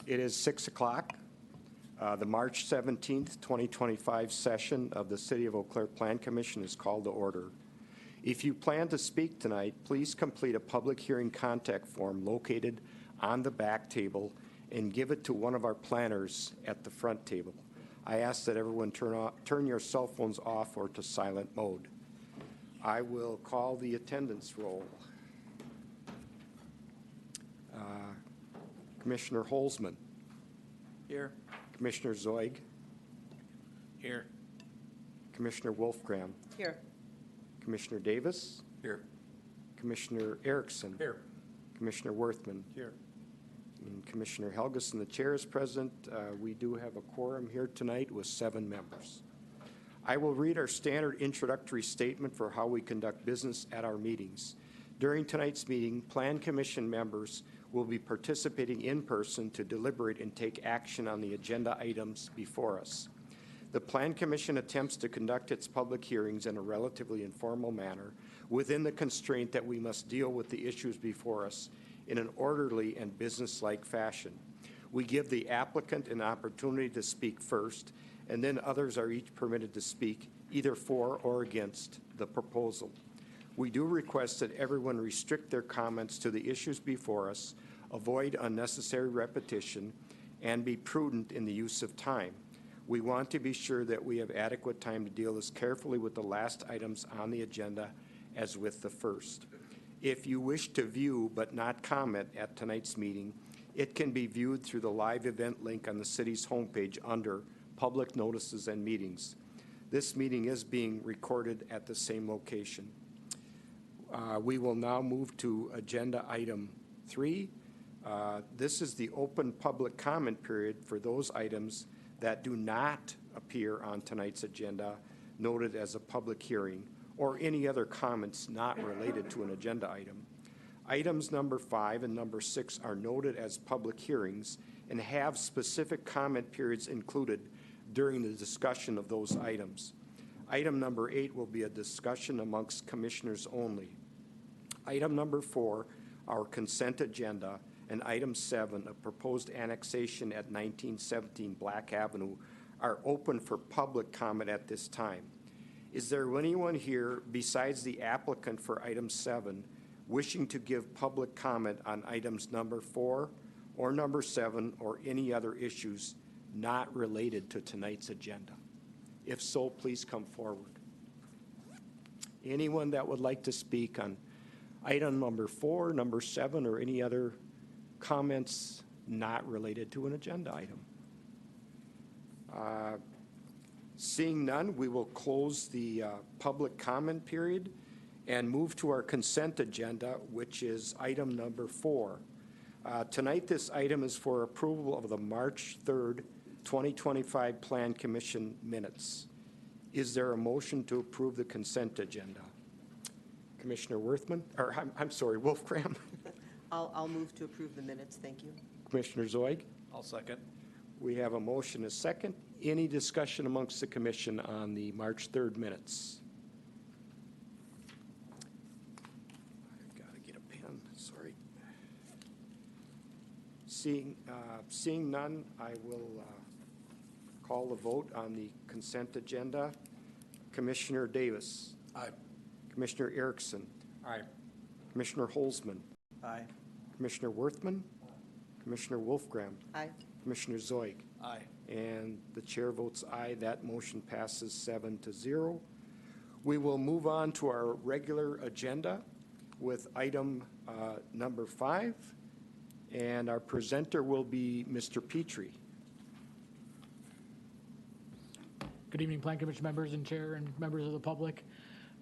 It is 6 o'clock. The March 17th, 2025 session of the City of Eau Claire Plan Commission is called to order. If you plan to speak tonight, please complete a public hearing contact form located on the back table and give it to one of our planners at the front table. I ask that everyone turn your cell phones off or to silent mode. I will call the attendance roll. Commissioner Holzman. Here. Commissioner Zoig. Here. Commissioner Wolfgram. Here. Commissioner Davis. Here. Commissioner Erickson. Here. Commissioner Worthman. Here. And Commissioner Helgeson, the chair, is present. We do have a quorum here tonight with 7 members. I will read our standard introductory statement for how we conduct business at our meetings. During tonight's meeting, Plan Commission members will be participating in person to deliberate and take action on the agenda items before us. The Plan Commission attempts to conduct its public hearings in a relatively informal manner within the constraint that we must deal with the issues before us in an orderly and business-like fashion. We give the applicant an opportunity to speak first, and then others are each permitted to speak either for or against the proposal. We do request that everyone restrict their comments to the issues before us, avoid unnecessary repetition, and be prudent in the use of time. We want to be sure that we have adequate time to deal as carefully with the last items on the agenda as with the first. If you wish to view but not comment at tonight's meeting, it can be viewed through the live event link on the city's homepage under Public Notices and Meetings. This meeting is being recorded at the same location. We will now move to agenda item 3. This is the open public comment period for those items that do not appear on tonight's agenda, noted as a public hearing, or any other comments not related to an agenda item. Items number 5 and number 6 are noted as public hearings and have specific comment periods included during the discussion of those items. Item number 8 will be a discussion amongst commissioners only. Item number 4, our consent agenda, and item 7, a proposed annexation at 1917 Black Avenue, are open for public comment at this time. Is there anyone here besides the applicant for item 7 wishing to give public comment on items number 4 or number 7 or any other issues not related to tonight's agenda? If so, please come forward. Anyone that would like to speak on item number 4, number 7, or any other comments not related to an agenda item? Seeing none, we will close the public comment period and move to our consent agenda, which is item number 4. Tonight, this item is for approval of the March 3rd, 2025 Plan Commission minutes. Is there a motion to approve the consent agenda? Commissioner Worthman, or I'm sorry, Wolfgram. I'll move to approve the minutes. Thank you. Commissioner Zoig. I'll second. We have a motion, a second. Any discussion amongst the commission on the March 3rd minutes? I've got to get a pen, sorry. Seeing none, I will call the vote on the consent agenda. Commissioner Davis. Aye. Commissioner Erickson. Aye. Commissioner Holzman. Aye. Commissioner Worthman. Commissioner Wolfgram. Aye. Commissioner Zoig. Aye. And the chair votes aye. That motion passes 7-0. We will move on to our regular agenda with item number 5. And our presenter will be Mr. Petrie. Good evening, Plan Commission members and chair and members of the public.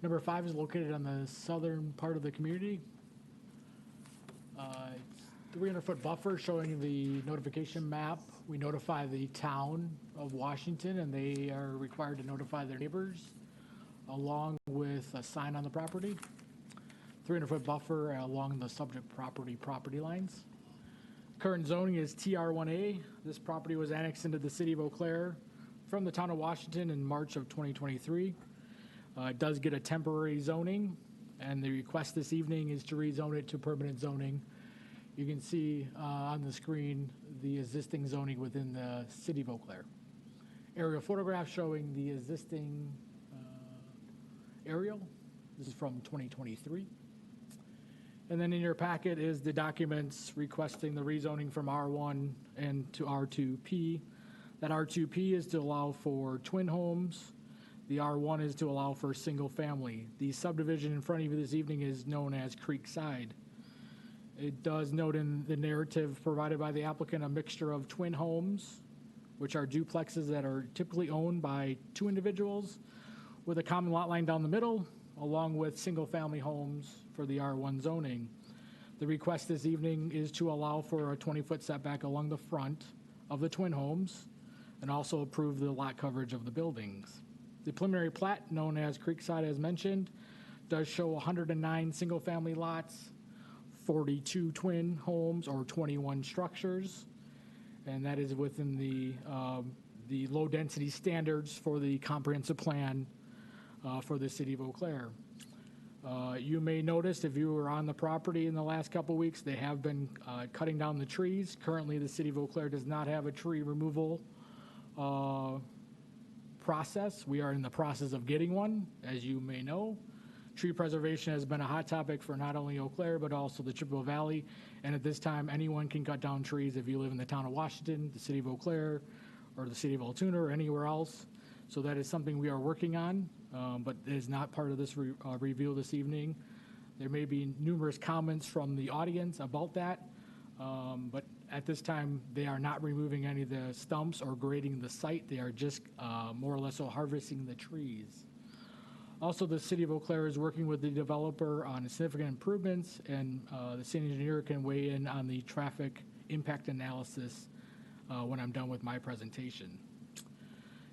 Number 5 is located on the southern part of the community. It's 300-foot buffer showing the notification map. We notify the town of Washington, and they are required to notify their neighbors along with a sign on the property. 300-foot buffer along the subject property lines. Current zoning is TR1A. This property was annexed into the city of Eau Claire from the town of Washington in March of 2023. It does get a temporary zoning, and the request this evening is to rezone it to permanent zoning. You can see on the screen the existing zoning within the city of Eau Claire. Aerial photograph showing the existing aerial. This is from 2023. And then in your packet is the documents requesting the rezoning from R1 and to R2P. That R2P is to allow for twin homes. The R1 is to allow for single family. The subdivision in front of you this evening is known as Creekside. It does note in the narrative provided by the applicant a mixture of twin homes, which are duplexes that are typically owned by two individuals with a common lot line down the middle, along with single-family homes for the R1 zoning. The request this evening is to allow for a 20-foot setback along the front of the twin homes and also approve the lot coverage of the buildings. The preliminary plat, known as Creekside as mentioned, does show 109 single-family lots, 42 twin homes, or 21 structures, and that is within the low-density standards for the comprehensive plan for the city of Eau Claire. You may notice if you were on the property in the last couple weeks, they have been cutting down the trees. Currently, the city of Eau Claire does not have a tree removal process. We are in the process of getting one, as you may know. Tree preservation has been a hot topic for not only Eau Claire, but also the Chippewa Valley. And at this time, anyone can cut down trees if you live in the town of Washington, the city of Eau Claire, or the city of Altoona, or anywhere else. So that is something we are working on, but it is not part of this review this evening. There may be numerous comments from the audience about that, but at this time, they are not removing any of the stumps or grading the site. They are just more or less harvesting the trees. Also, the city of Eau Claire is working with the developer on significant improvements, and the city engineer can weigh in on the traffic impact analysis when I'm done with my presentation.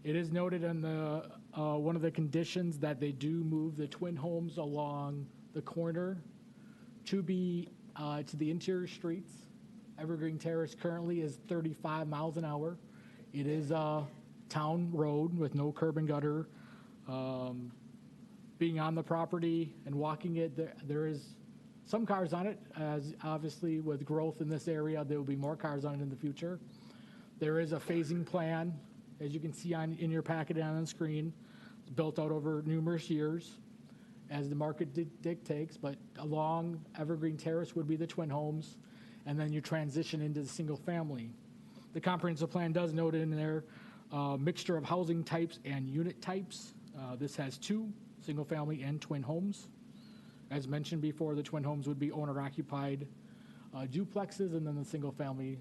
It is noted in the one of the conditions that they do move the twin homes along the corner to be to the interior streets. Evergreen Terrace currently is 35 miles an hour. It is a town road with no curb and gutter. Being on the property and walking it, there is some cars on it, as obviously with growth in this area, there will be more cars on it in the future. There is a phasing plan, as you can see in your packet and on the screen. It's built out over numerous years as the market dictates, but along Evergreen Terrace would be the twin homes, and then you transition into the single family. The comprehensive plan does note in there mixture of housing types and unit types. This has two, single family and twin homes. As mentioned before, the twin homes would be owner-occupied duplexes, and then the single family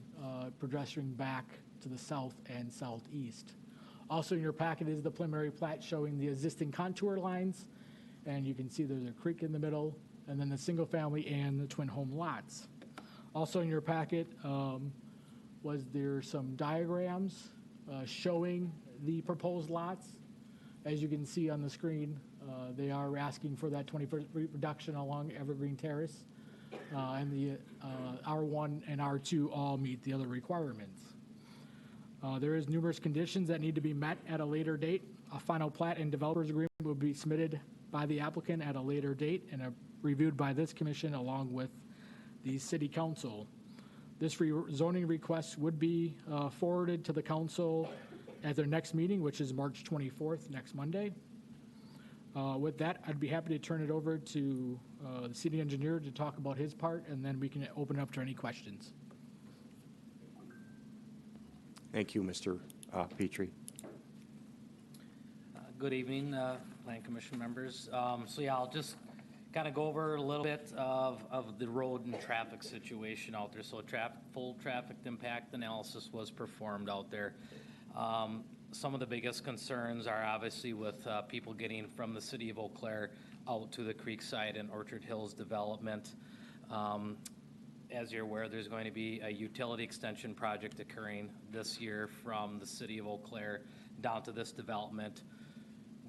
progressing back to the south and southeast. Also in your packet is the preliminary plat showing the existing contour lines, and you can see there's a creek in the middle, and then the single family and the twin home lots. Also in your packet was there some diagrams showing the proposed lots. As you can see on the screen, they are asking for that 20% reduction along Evergreen Terrace, and the R1 and R2 all meet the other requirements. There is numerous conditions that need to be met at a later date. A final plat and developers agreement will be submitted by the applicant at a later date and reviewed by this commission along with the city council. This zoning request would be forwarded to the council at their next meeting, which is March 24th, next Monday. With that, I'd be happy to turn it over to the city engineer to talk about his part, and then we can open it up to any questions. Thank you, Mr. Petrie. Good evening, Plan Commission members. So yeah, I'll just kind of go over a little bit of the road and traffic situation out there. So full traffic impact analysis was performed out there. Some of the biggest concerns are obviously with people getting from the city of Eau Claire out to the Creekside and Orchard Hills development. As you're aware, there's going to be a utility extension project occurring this year from the city of Eau Claire down to this development.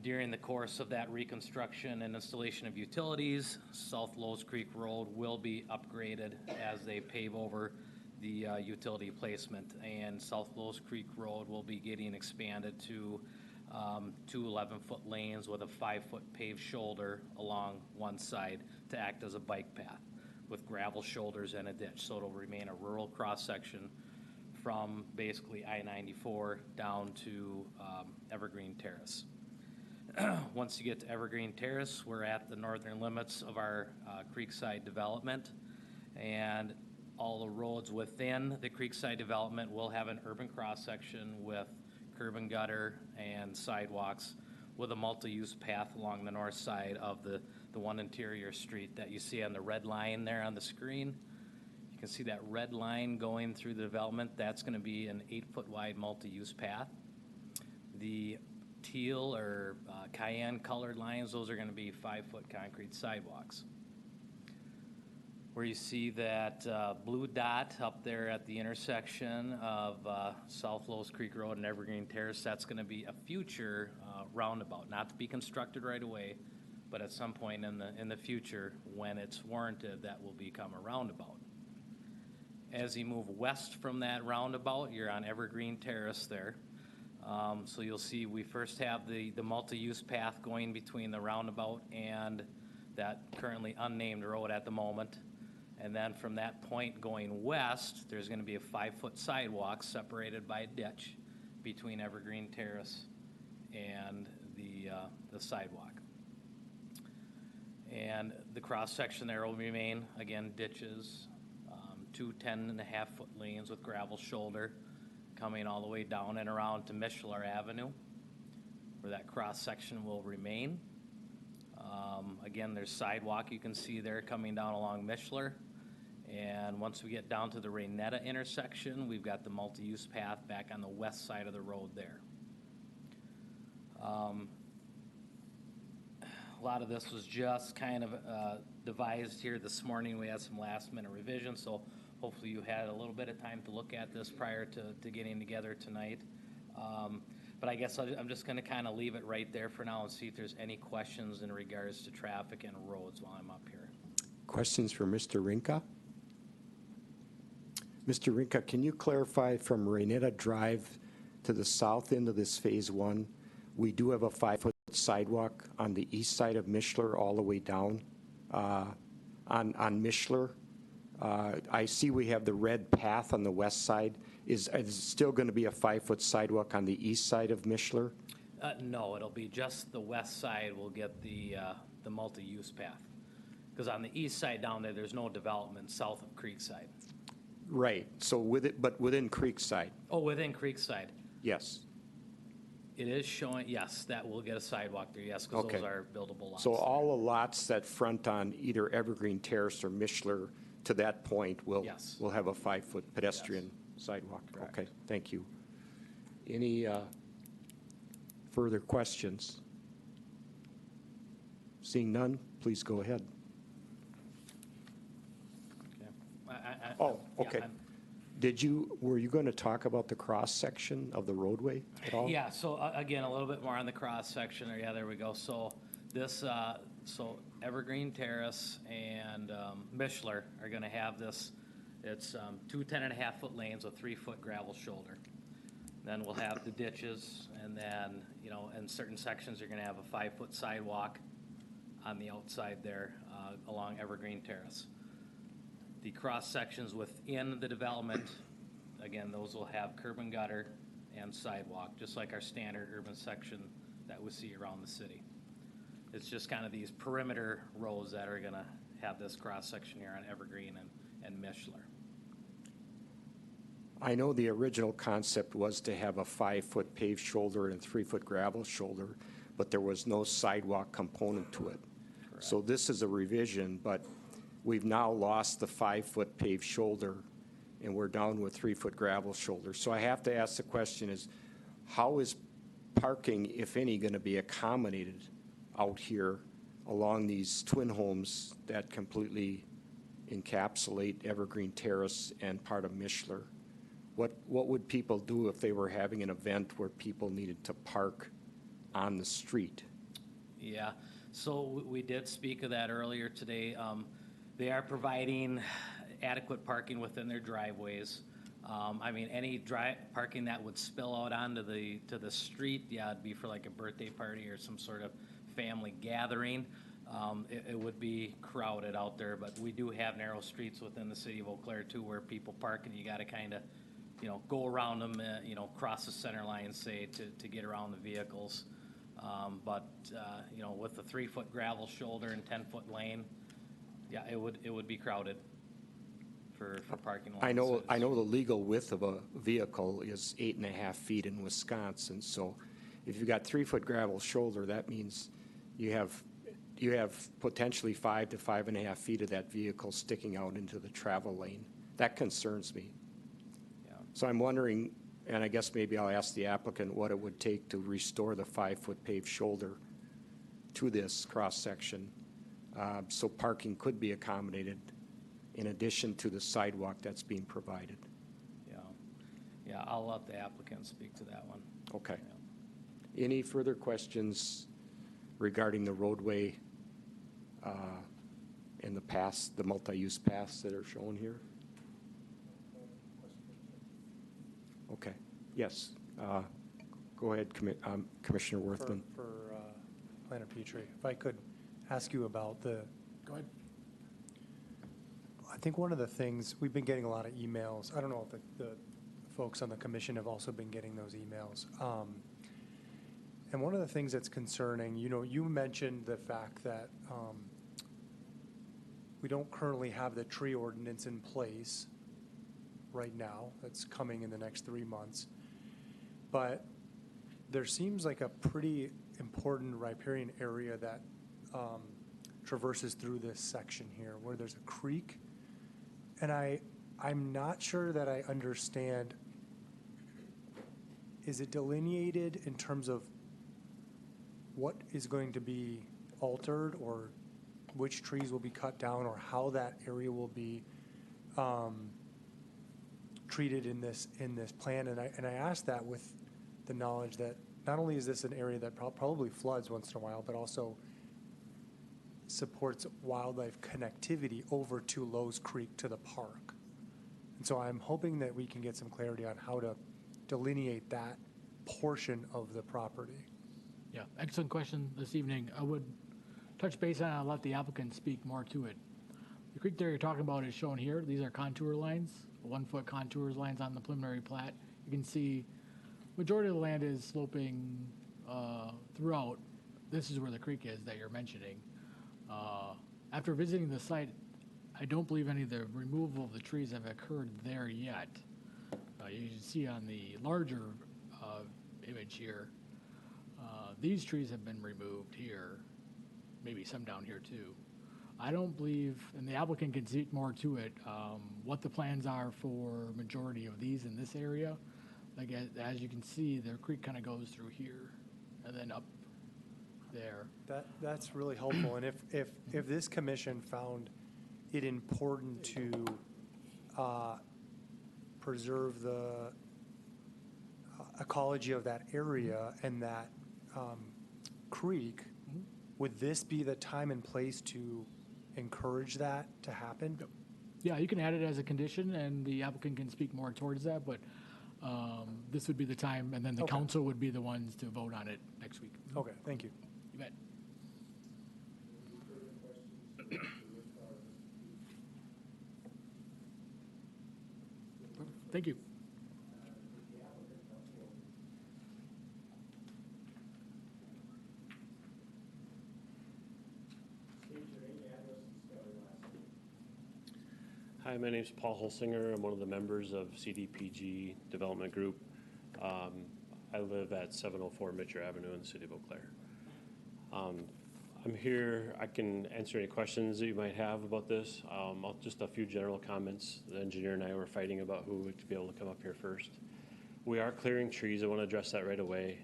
During the course of that reconstruction and installation of utilities, South Lowe's Creek Road will be upgraded as they pave over the utility placement, and South Lowe's Creek Road will be getting expanded to two 11-foot lanes with a 5-foot paved shoulder along one side to act as a bike path with gravel shoulders and a ditch. So it'll remain a rural cross-section from basically I-94 down to Evergreen Terrace. Once you get to Evergreen Terrace, we're at the northern limits of our Creekside development, and all the roads within the Creekside development will have an urban cross-section with curb and gutter and sidewalks with a multi-use path along the north side of the one interior street that you see on the red line there on the screen. You can see that red line going through the development. That's going to be an 8-foot wide multi-use path. The teal or cayenne colored lines, those are going to be 5-foot concrete sidewalks. Where you see that blue dot up there at the intersection of South Lowe's Creek Road and Evergreen Terrace, that's going to be a future roundabout, not to be constructed right away, but at some point in the future, when it's warranted, that will become a roundabout. As you move west from that roundabout, you're on Evergreen Terrace there. So you'll see we first have the multi-use path going between the roundabout and that currently unnamed road at the moment. And then from that point going west, there's going to be a 5-foot sidewalk separated by a ditch between Evergreen Terrace and the sidewalk. And the cross-section there will remain, again, ditches, 2 10.5-foot lanes with gravel shoulder coming all the way down and around to Mishler Avenue, where that cross-section will remain. Again, there's sidewalk you can see there coming down along Mishler. And once we get down to the Raynetta intersection, we've got the multi-use path back on the west side of the road there. A lot of this was just kind of devised here this morning. We had some last-minute revisions, so hopefully you had a little bit of time to look at this prior to getting together tonight. But I guess I'm just going to kind of leave it right there for now and see if there's any questions in regards to traffic and roads while I'm up here. Questions for Mr. Rinka? Mr. Rinka, can you clarify from Raynetta Drive to the south end of this Phase 1, we do have a 5-foot sidewalk on the east side of Mishler all the way down on Mishler. I see we have the red path on the west side. Is it still going to be a 5-foot sidewalk on the east side of Mishler? No, it'll be just the west side will get the multi-use path. Because on the east side down there, there's no development south of Creekside. Right, so but within Creekside, Oh, within Creekside. yes. It is showing, yes, that will get a sidewalk there, yes, because Okay. those are buildable lots. So there. all the lots that front on either Evergreen Terrace or Mishler to that point will Yes. have a 5-foot pedestrian sidewalk? Correct. Okay, thank you. Any further questions? Seeing none, please go ahead. Okay. Oh, yeah, okay. I'm- Were you going to talk about the cross-section of the roadway at all? Yeah, so again, a little bit more on the cross-section there. Yeah, there we go. So this, so Evergreen Terrace and Mishler are going to have this. It's 2 10.5-foot lanes with 3-foot gravel shoulder. Then we'll have the ditches, and then, in certain sections, you're going to have a 5-foot sidewalk on the outside there along Evergreen Terrace. The cross-sections within the development, again, those will have curb and gutter and sidewalk, just like our standard urban section that we see around the city. It's just kind of these perimeter roads that are going to have this cross-section here on Evergreen and Mishler. I know the original concept was to have a 5-foot paved shoulder and 3-foot gravel shoulder, but there was no sidewalk component to it. Correct. So this is a revision, but we've now lost the 5-foot paved shoulder, and we're down with 3-foot gravel shoulder. So I have to ask the question is, how is parking, if any, going to be accommodated out here along these twin homes that completely encapsulate Evergreen Terrace and part of Mishler? What would people do if they were having an event where people needed to park on the street? Yeah, so we did speak of that earlier today. They are providing adequate parking within their driveways. I mean, any parking that would spill out onto the street, yeah, it'd be for like a birthday party or some sort of family gathering. It would be crowded out there, but we do have narrow streets within the city of Eau Claire too, where people park, and you got to kind of go around them, cross the center line, say, to get around the vehicles. But with the 3-foot gravel shoulder and 10-foot lane, yeah, it would be crowded for parking lots. I know the legal width of a vehicle is 8.5 feet in Wisconsin, so if you've got 3-foot gravel shoulder, that means you have potentially 5 to 5.5 feet of that vehicle sticking out into the travel lane. That concerns me. Yeah. So I'm wondering, and I guess maybe I'll ask the applicant what it would take to restore the 5-foot paved shoulder to this cross-section, so parking could be accommodated in addition to the sidewalk that's being provided. Yeah, I'll let the applicant speak to that one. Okay. Yeah. Any further questions regarding the roadway and the paths, the multi-use paths that are shown here? Okay. Yes. Go ahead, Commissioner Worthman. For Planner Petrie, if I could ask you about the, Go ahead. I think one of the things, we've been getting a lot of emails. I don't know if the folks on the commission have also been getting those emails. And one of the things that's concerning, you mentioned the fact that we don't currently have the tree ordinance in place right now. That's coming in the next 3 months. But there seems like a pretty important riparian area that traverses through this section here where there's a creek. And I'm not sure that I understand, is it delineated in terms of what is going to be altered or which trees will be cut down or how that area will be treated in this plan? And I ask that with the knowledge that not only is this an area that probably floods once in a while, but also supports wildlife connectivity over to Lowe's Creek to the park. And so I'm hoping that we can get some clarity on how to delineate that portion of the property. Yeah, excellent question this evening. I would touch base on it and let the applicant speak more to it. The creek there you're talking about is shown here. These are contour lines, 1-foot contours lines on the preliminary plat. You can see majority of the land is sloping throughout. This is where the creek is that you're mentioning. After visiting the site, I don't believe any of the removal of the trees have occurred there yet. You can see on the larger image here, these trees have been removed here, maybe some down here too. I don't believe, and the applicant can speak more to it, what the plans are for majority of these in this area. Like as you can see, the creek kind of goes through here and then up there. That's really helpful. And if this commission found it important to preserve the ecology of that area and that creek, would this be the time and place to encourage that to happen? Yeah, you can add it as a condition, and the applicant can speak more towards that, but this would be the time, and then the Okay. council would be the ones to vote on it next week. Okay, thank you. You bet. Thank you. Hi, my name is Paul Holsinger. I'm one of the members of CDPG Development Group. I live at 704 Mitchell Avenue in the city of Eau Claire. I'm here, I can answer any questions that you might have about this. Just a few general comments. The engineer and I were fighting about who would be able to come up here first. We are clearing trees. I want to address that right away.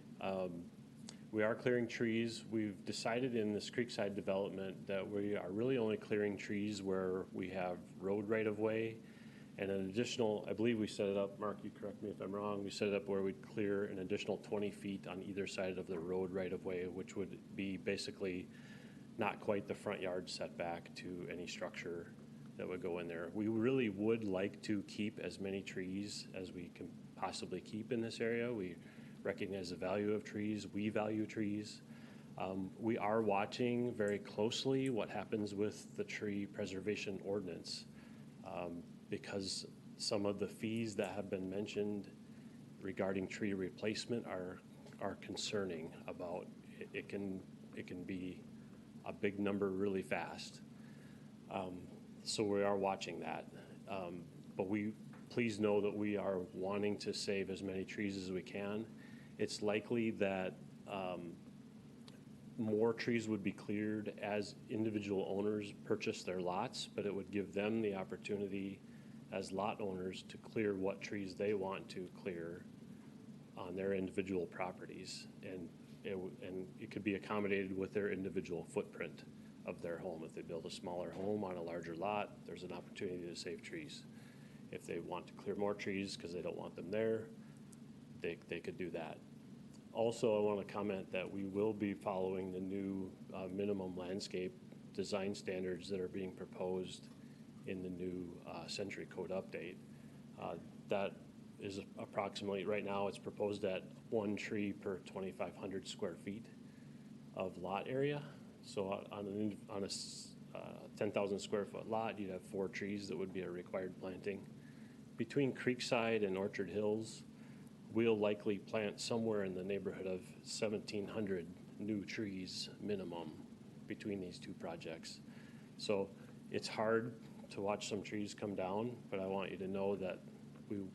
We are clearing trees. We've decided in this Creekside development that we are really only clearing trees where we have road right-of-way and an additional, I believe we set it up, Mark, you correct me if I'm wrong, we set it up where we'd clear an additional 20 feet on either side of the road right-of-way, which would be basically not quite the front yard setback to any structure that would go in there. We really would like to keep as many trees as we can possibly keep in this area. We recognize the value of trees. We value trees. We are watching very closely what happens with the tree preservation ordinance because some of the fees that have been mentioned regarding tree replacement are concerning about, it can be a big number really fast. So we are watching that. But please know that we are wanting to save as many trees as we can. It's likely that more trees would be cleared as individual owners purchase their lots, but it would give them the opportunity as lot owners to clear what trees they want to clear on their individual properties. And it could be accommodated with their individual footprint of their home. If they build a smaller home on a larger lot, there's an opportunity to save trees. If they want to clear more trees because they don't want them there, they could do that. Also, I want to comment that we will be following the new minimum landscape design standards that are being proposed in the new Century Code update. That is approximately, right now it's proposed at 1 tree per 2,500 square feet of lot area. So on a 10,000 square foot lot, you'd have 4 trees that would be a required planting. Between Creekside and Orchard Hills, we'll likely plant somewhere in the neighborhood of 1,700 new trees minimum between these 2 projects. So it's hard to watch some trees come down, but I want you to know that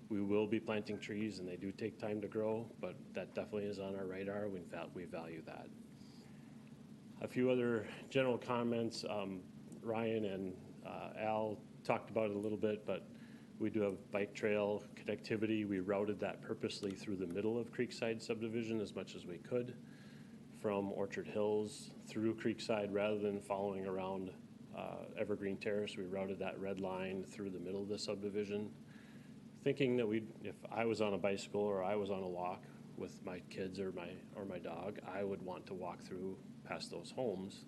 we will be planting trees, and they do take time to grow, but that definitely is on our radar. We value that. A few other general comments. Ryan and Al talked about it a little bit, but we do have bike trail connectivity. We routed that purposely through the middle of Creekside subdivision as much as we could, from Orchard Hills through Creekside, rather than following around Evergreen Terrace. We routed that red line through the middle of the subdivision, thinking that if I was on a bicycle or I was on a walk with my kids or my dog, I would want to walk through past those homes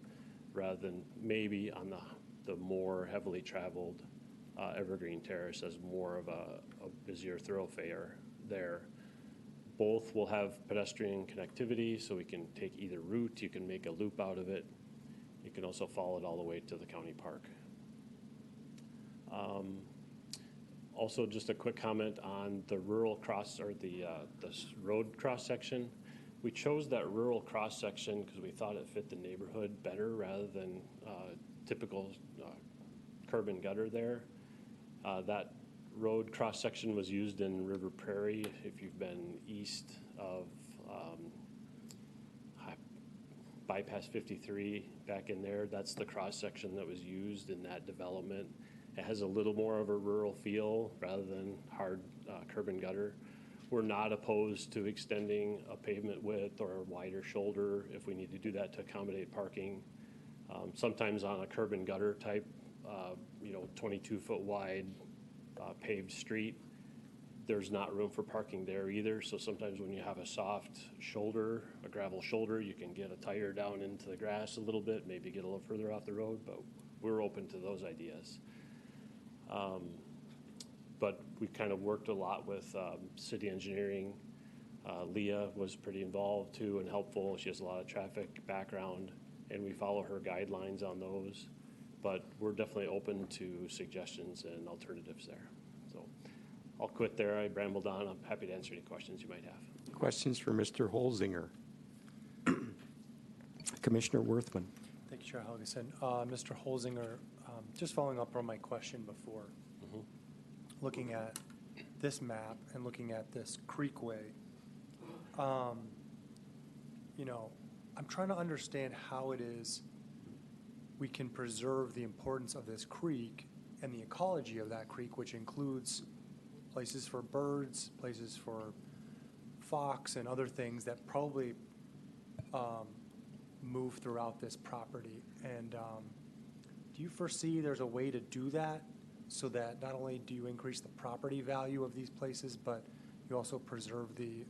rather than maybe on the more heavily traveled Evergreen Terrace as more of a busier thoroughfare there. Both will have pedestrian connectivity, so we can take either route. You can make a loop out of it. You can also follow it all the way to the county park. Also, just a quick comment on the rural cross, or the road cross section. We chose that rural cross section because we thought it fit the neighborhood better rather than typical curb and gutter there. That road cross section was used in River Prairie. If you've been east of bypass 53 back in there, that's the cross section that was used in that development. It has a little more of a rural feel rather than hard curb and gutter. We're not opposed to extending a pavement width or a wider shoulder if we need to do that to accommodate parking. Sometimes on a curb and gutter type, 22-foot wide paved street, there's not room for parking there either. So sometimes when you have a soft shoulder, a gravel shoulder, you can get a tire down into the grass a little bit, maybe get a little further off the road, but we're open to those ideas. But we kind of worked a lot with city engineering. Leah was pretty involved too and helpful. She has a lot of traffic background, and we follow her guidelines on those. But we're definitely open to suggestions and alternatives there. So I'll quit there. I rambled on. I'm happy to answer any questions you might have. Questions for Mr. Holzinger? Commissioner Worthman. Thank you, Chair Helgeson. Mr. Holzinger, just following up on my question before, looking at this map and looking at this creekway, I'm trying to understand how it is we can preserve the importance of this creek and the ecology of that creek, which includes places for birds, places for fox, and other things that probably move throughout this property. And do you foresee there's a way to do that so that not only do you increase the property value of these places, but you also preserve the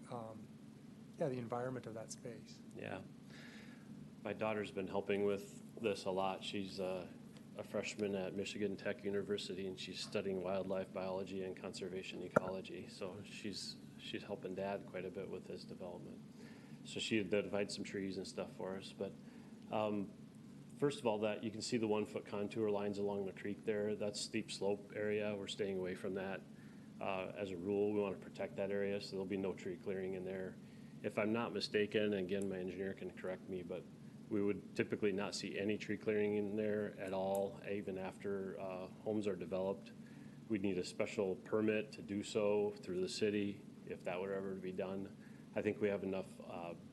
environment of that space? Yeah. My daughter's been helping with this a lot. She's a freshman at Michigan Tech University, and she's studying wildlife biology and conservation ecology. So she's helping Dad quite a bit with his development. So she identified some trees and stuff for us. But first of all, that you can see the 1-foot contour lines along the creek there. That's steep slope area. We're staying away from that. As a rule, we want to protect that area, so there'll be no tree clearing in there. If I'm not mistaken, and again, my engineer can correct me, but we would typically not see any tree clearing in there at all, even after homes are developed. We'd need a special permit to do so through the city if that were ever to be done. I think we have enough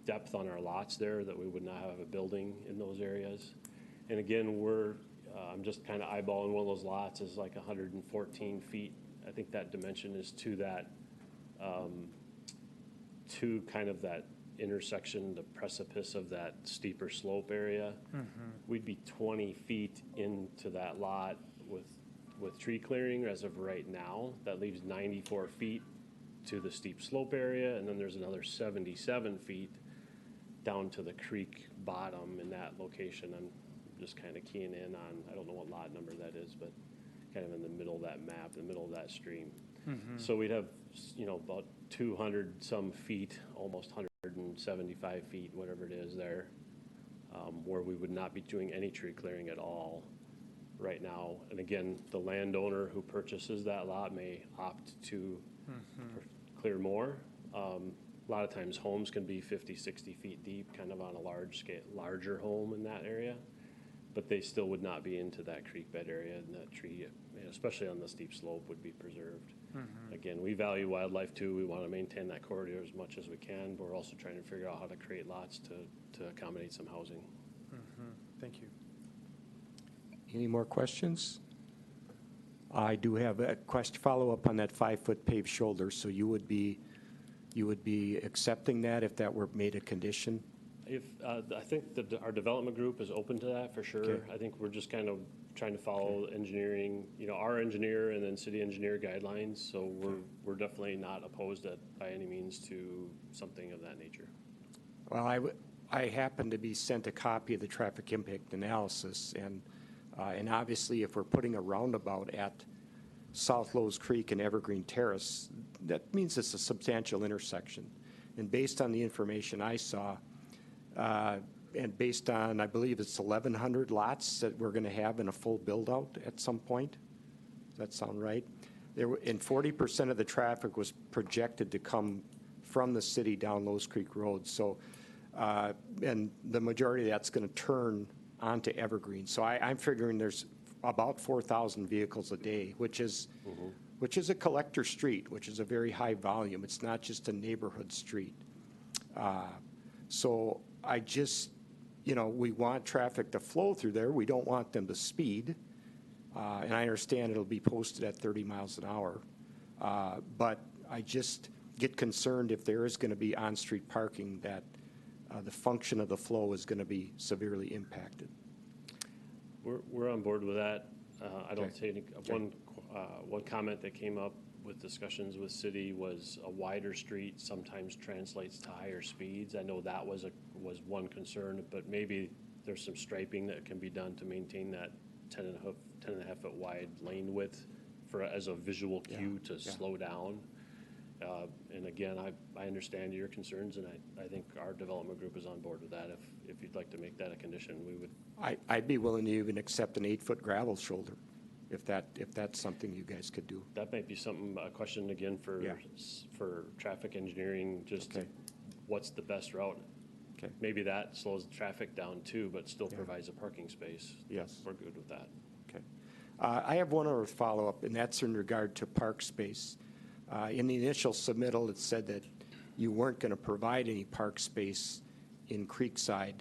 depth on our lots there that we would not have a building in those areas. And again, I'm just kind of eyeballing one of those lots is like 114 feet. I think that dimension is to that, to kind of that intersection, the precipice of that steeper slope area. We'd be 20 feet into that lot with tree clearing as of right now. That leaves 94 feet to the steep slope area, and then there's another 77 feet down to the creek bottom in that location. I'm just kind of keying in on, I don't know what lot number that is, but kind of in the middle of that map, the middle of that stream. So we'd have, about 200 some feet, almost 175 feet, whatever it is there, where we would not be doing any tree clearing at all right now. And again, the landowner who purchases that lot may opt to clear more. A lot of times homes can be 50, 60 feet deep, kind of on a larger home in that area, but they still would not be into that creek bed area, and that tree, especially on the steep slope, would be preserved. Again, we value wildlife too. We want to maintain that corridor as much as we can, but we're also trying to figure out how to create lots to accommodate some housing. Thank you. Any more questions? I do have a follow-up on that 5-foot paved shoulder, so you would be accepting that if that were made a condition? If, I think that our development group is open to that for sure. Okay. I think we're just kind of trying to follow engineering, our engineer and then city engineer guidelines. So we're definitely not opposed by any means to something of that nature. Well, I happen to be sent a copy of the traffic impact analysis, and obviously if we're putting a roundabout at South Lowe's Creek and Evergreen Terrace, that means it's a substantial intersection. And based on the information I saw, and based on, I believe it's 1,100 lots that we're going to have in a full build-out at some point. Does that sound right? And 40% of the traffic was projected to come from the city down Lowe's Creek Road. So, and the majority of that's going to turn onto Evergreen. So I'm figuring there's about 4,000 vehicles a day, which is a collector street, which is a very high volume. It's not just a neighborhood street. So I just, we want traffic to flow through there. We don't want them to speed. And I understand it'll be posted at 30 miles an hour. But I just get concerned if there is going to be on-street parking that the function of the flow is going to be severely impacted. We're on board with that. I don't Okay. say one comment that came up with discussions with city was a wider street sometimes translates to higher speeds. I know that was one concern, but maybe there's some striping that can be done to maintain that 10 and a half foot wide lane width as a visual cue to slow down. And again, I understand your concerns, and I think our development group is on board with that. If you'd like to make that a condition, we would. I'd be willing to even accept an 8-foot gravel shoulder, if that's something you guys could do. That might be a question again for traffic engineering, just Okay. what's the best route? Okay. Maybe that slows the traffic down too, but still Yeah. provides a parking space. Yes. We're good with that. Okay. I have one other follow-up, and that's in regard to park space. In the initial submittal, it said that you weren't going to provide any park space in Creekside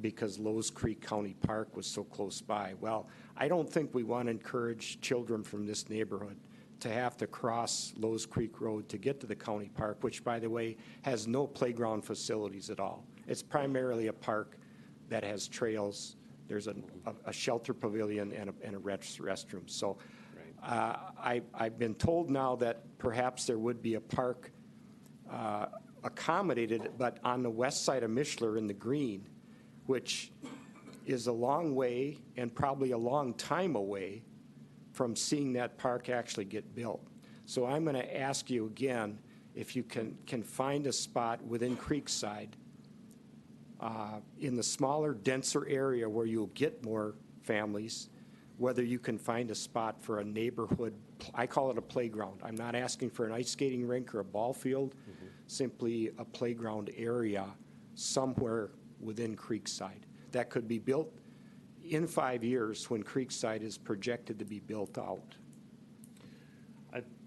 because Lowe's Creek County Park was so close by. Well, I don't think we want to encourage children from this neighborhood to have to cross Lowe's Creek Road to get to the county park, which, by the way, has no playground facilities at all. It's primarily a park that has trails. There's a shelter pavilion and a restroom. So I've been told now that perhaps there would be a park accommodated, but on the west side of Mishler in the green, which is a long way and probably a long time away from seeing that park actually get built. So I'm going to ask you again if you can find a spot within Creekside in the smaller, denser area where you'll get more families, whether you can find a spot for a neighborhood, I call it a playground. I'm not asking for an ice skating rink or a ball field, simply a playground area somewhere within Creekside. That could be built in 5 years when Creekside is projected to be built out.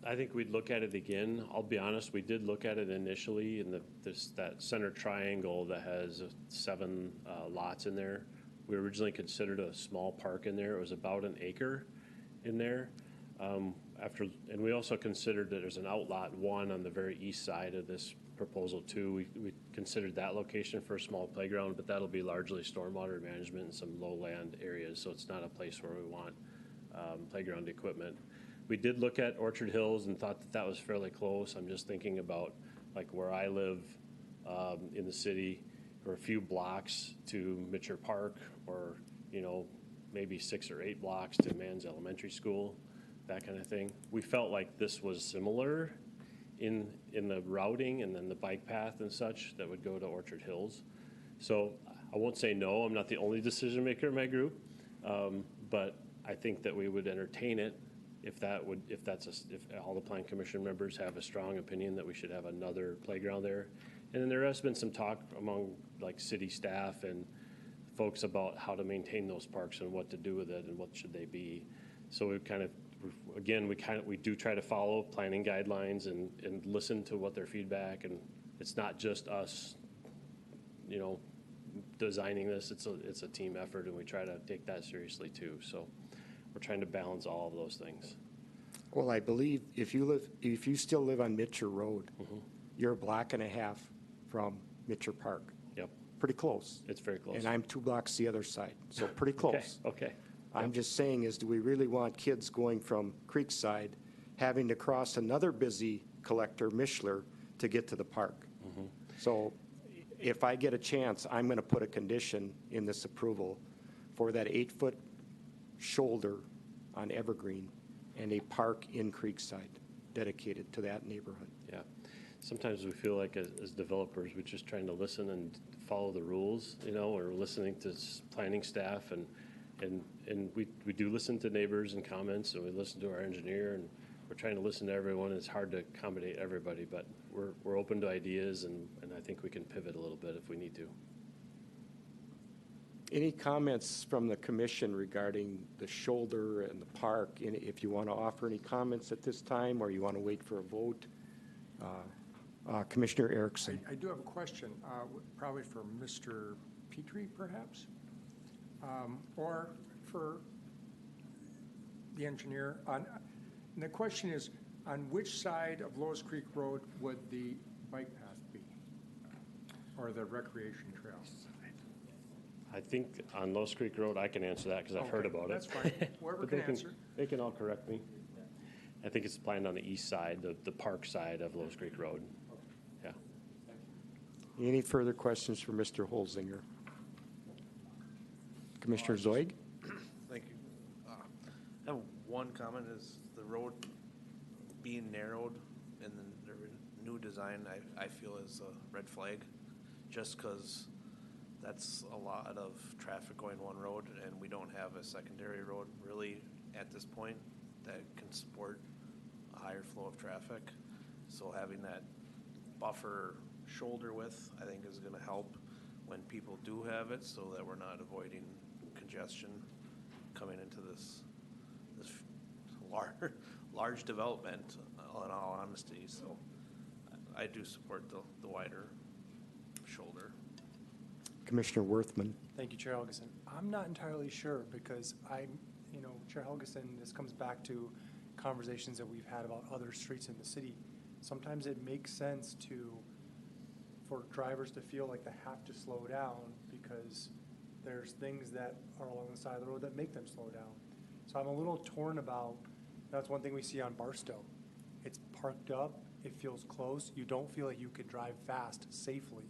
I think we'd look at it again. I'll be honest, we did look at it initially in that center triangle that has 7 lots in there. We originally considered a small park in there. It was about an acre in there. And we also considered that there's an outlot 1 on the very east side of this proposal too. We considered that location for a small playground, but that'll be largely stormwater management and some lowland areas, so it's not a place where we want playground equipment. We did look at Orchard Hills and thought that that was fairly close. I'm just thinking about like where I live in the city, or a few blocks to Mitchell Park, or maybe 6 or 8 blocks to Mans Elementary School, that kind of thing. We felt like this was similar in the routing and then the bike path and such that would go to Orchard Hills. So I won't say no. I'm not the only decision maker in my group, but I think that we would entertain it if all the Plan Commission members have a strong opinion that we should have another playground there. And then there has been some talk among like city staff and folks about how to maintain those parks and what to do with it and what should they be. So we do try to follow planning guidelines and listen to what their feedback, and it's not just us, designing this. It's a team effort, and we try to take that seriously too. So we're trying to balance all of those things. Well, I believe if you still live on Mitchell Road, you're a block and a half from Mitchell Park. Yep, Pretty close. it's very close. And I'm 2 blocks the other side, so pretty close. Okay. I'm just saying is, do we really want kids going from Creekside, having to cross another busy collector, Mishler, to get to the park? So if I get a chance, I'm going to put a condition in this approval for that 8-foot shoulder on Evergreen and a park in Creekside dedicated to that neighborhood. Yeah. Sometimes we feel like as developers, we're just trying to listen and follow the rules, or listening to planning staff, and we do listen to neighbors and comments, and we listen to our engineer, and we're trying to listen to everyone. It's hard to accommodate everybody, but we're open to ideas, and I think we can pivot a little bit if we need to. Any comments from the commission regarding the shoulder and the park? If you want to offer any comments at this time, or you want to wait for a vote? Commissioner Erickson. I do have a question, probably for Mr. Petrie, perhaps, or for the engineer. And the question is, on which side of Lowe's Creek Road would the bike path be, or the recreation trail? I think on Lowe's Creek Road, I can answer that because I've heard about it. That's fine. Whoever But can answer. They can all correct me. I think it's planned on the east side, the park side of Lowe's Creek Road. Yeah. Any further questions for Mr. Holzinger? Commissioner Zoig? Thank you. I have one comment, is the road being narrowed and then the new design, I feel is a red flag, just because that's a lot of traffic going one road, and we don't have a secondary road really at this point that can support a higher flow of traffic. So having that buffer shoulder width, I think, is gonna help when people do have it, so that we're not avoiding congestion coming into this large development, in all honesty. So I do support the wider shoulder. Commissioner Worthman? Thank you, Chair Helgeson. I'm not entirely sure because Chair Helgeson, this comes back to conversations that we've had about other streets in the city. Sometimes it makes sense for drivers to feel like they have to slow down because there's things that are along the side of the road that make them slow down. So I'm a little torn about, that's one thing we see on Barstow. It's parked up, it feels close, you don't feel like you could drive fast safely.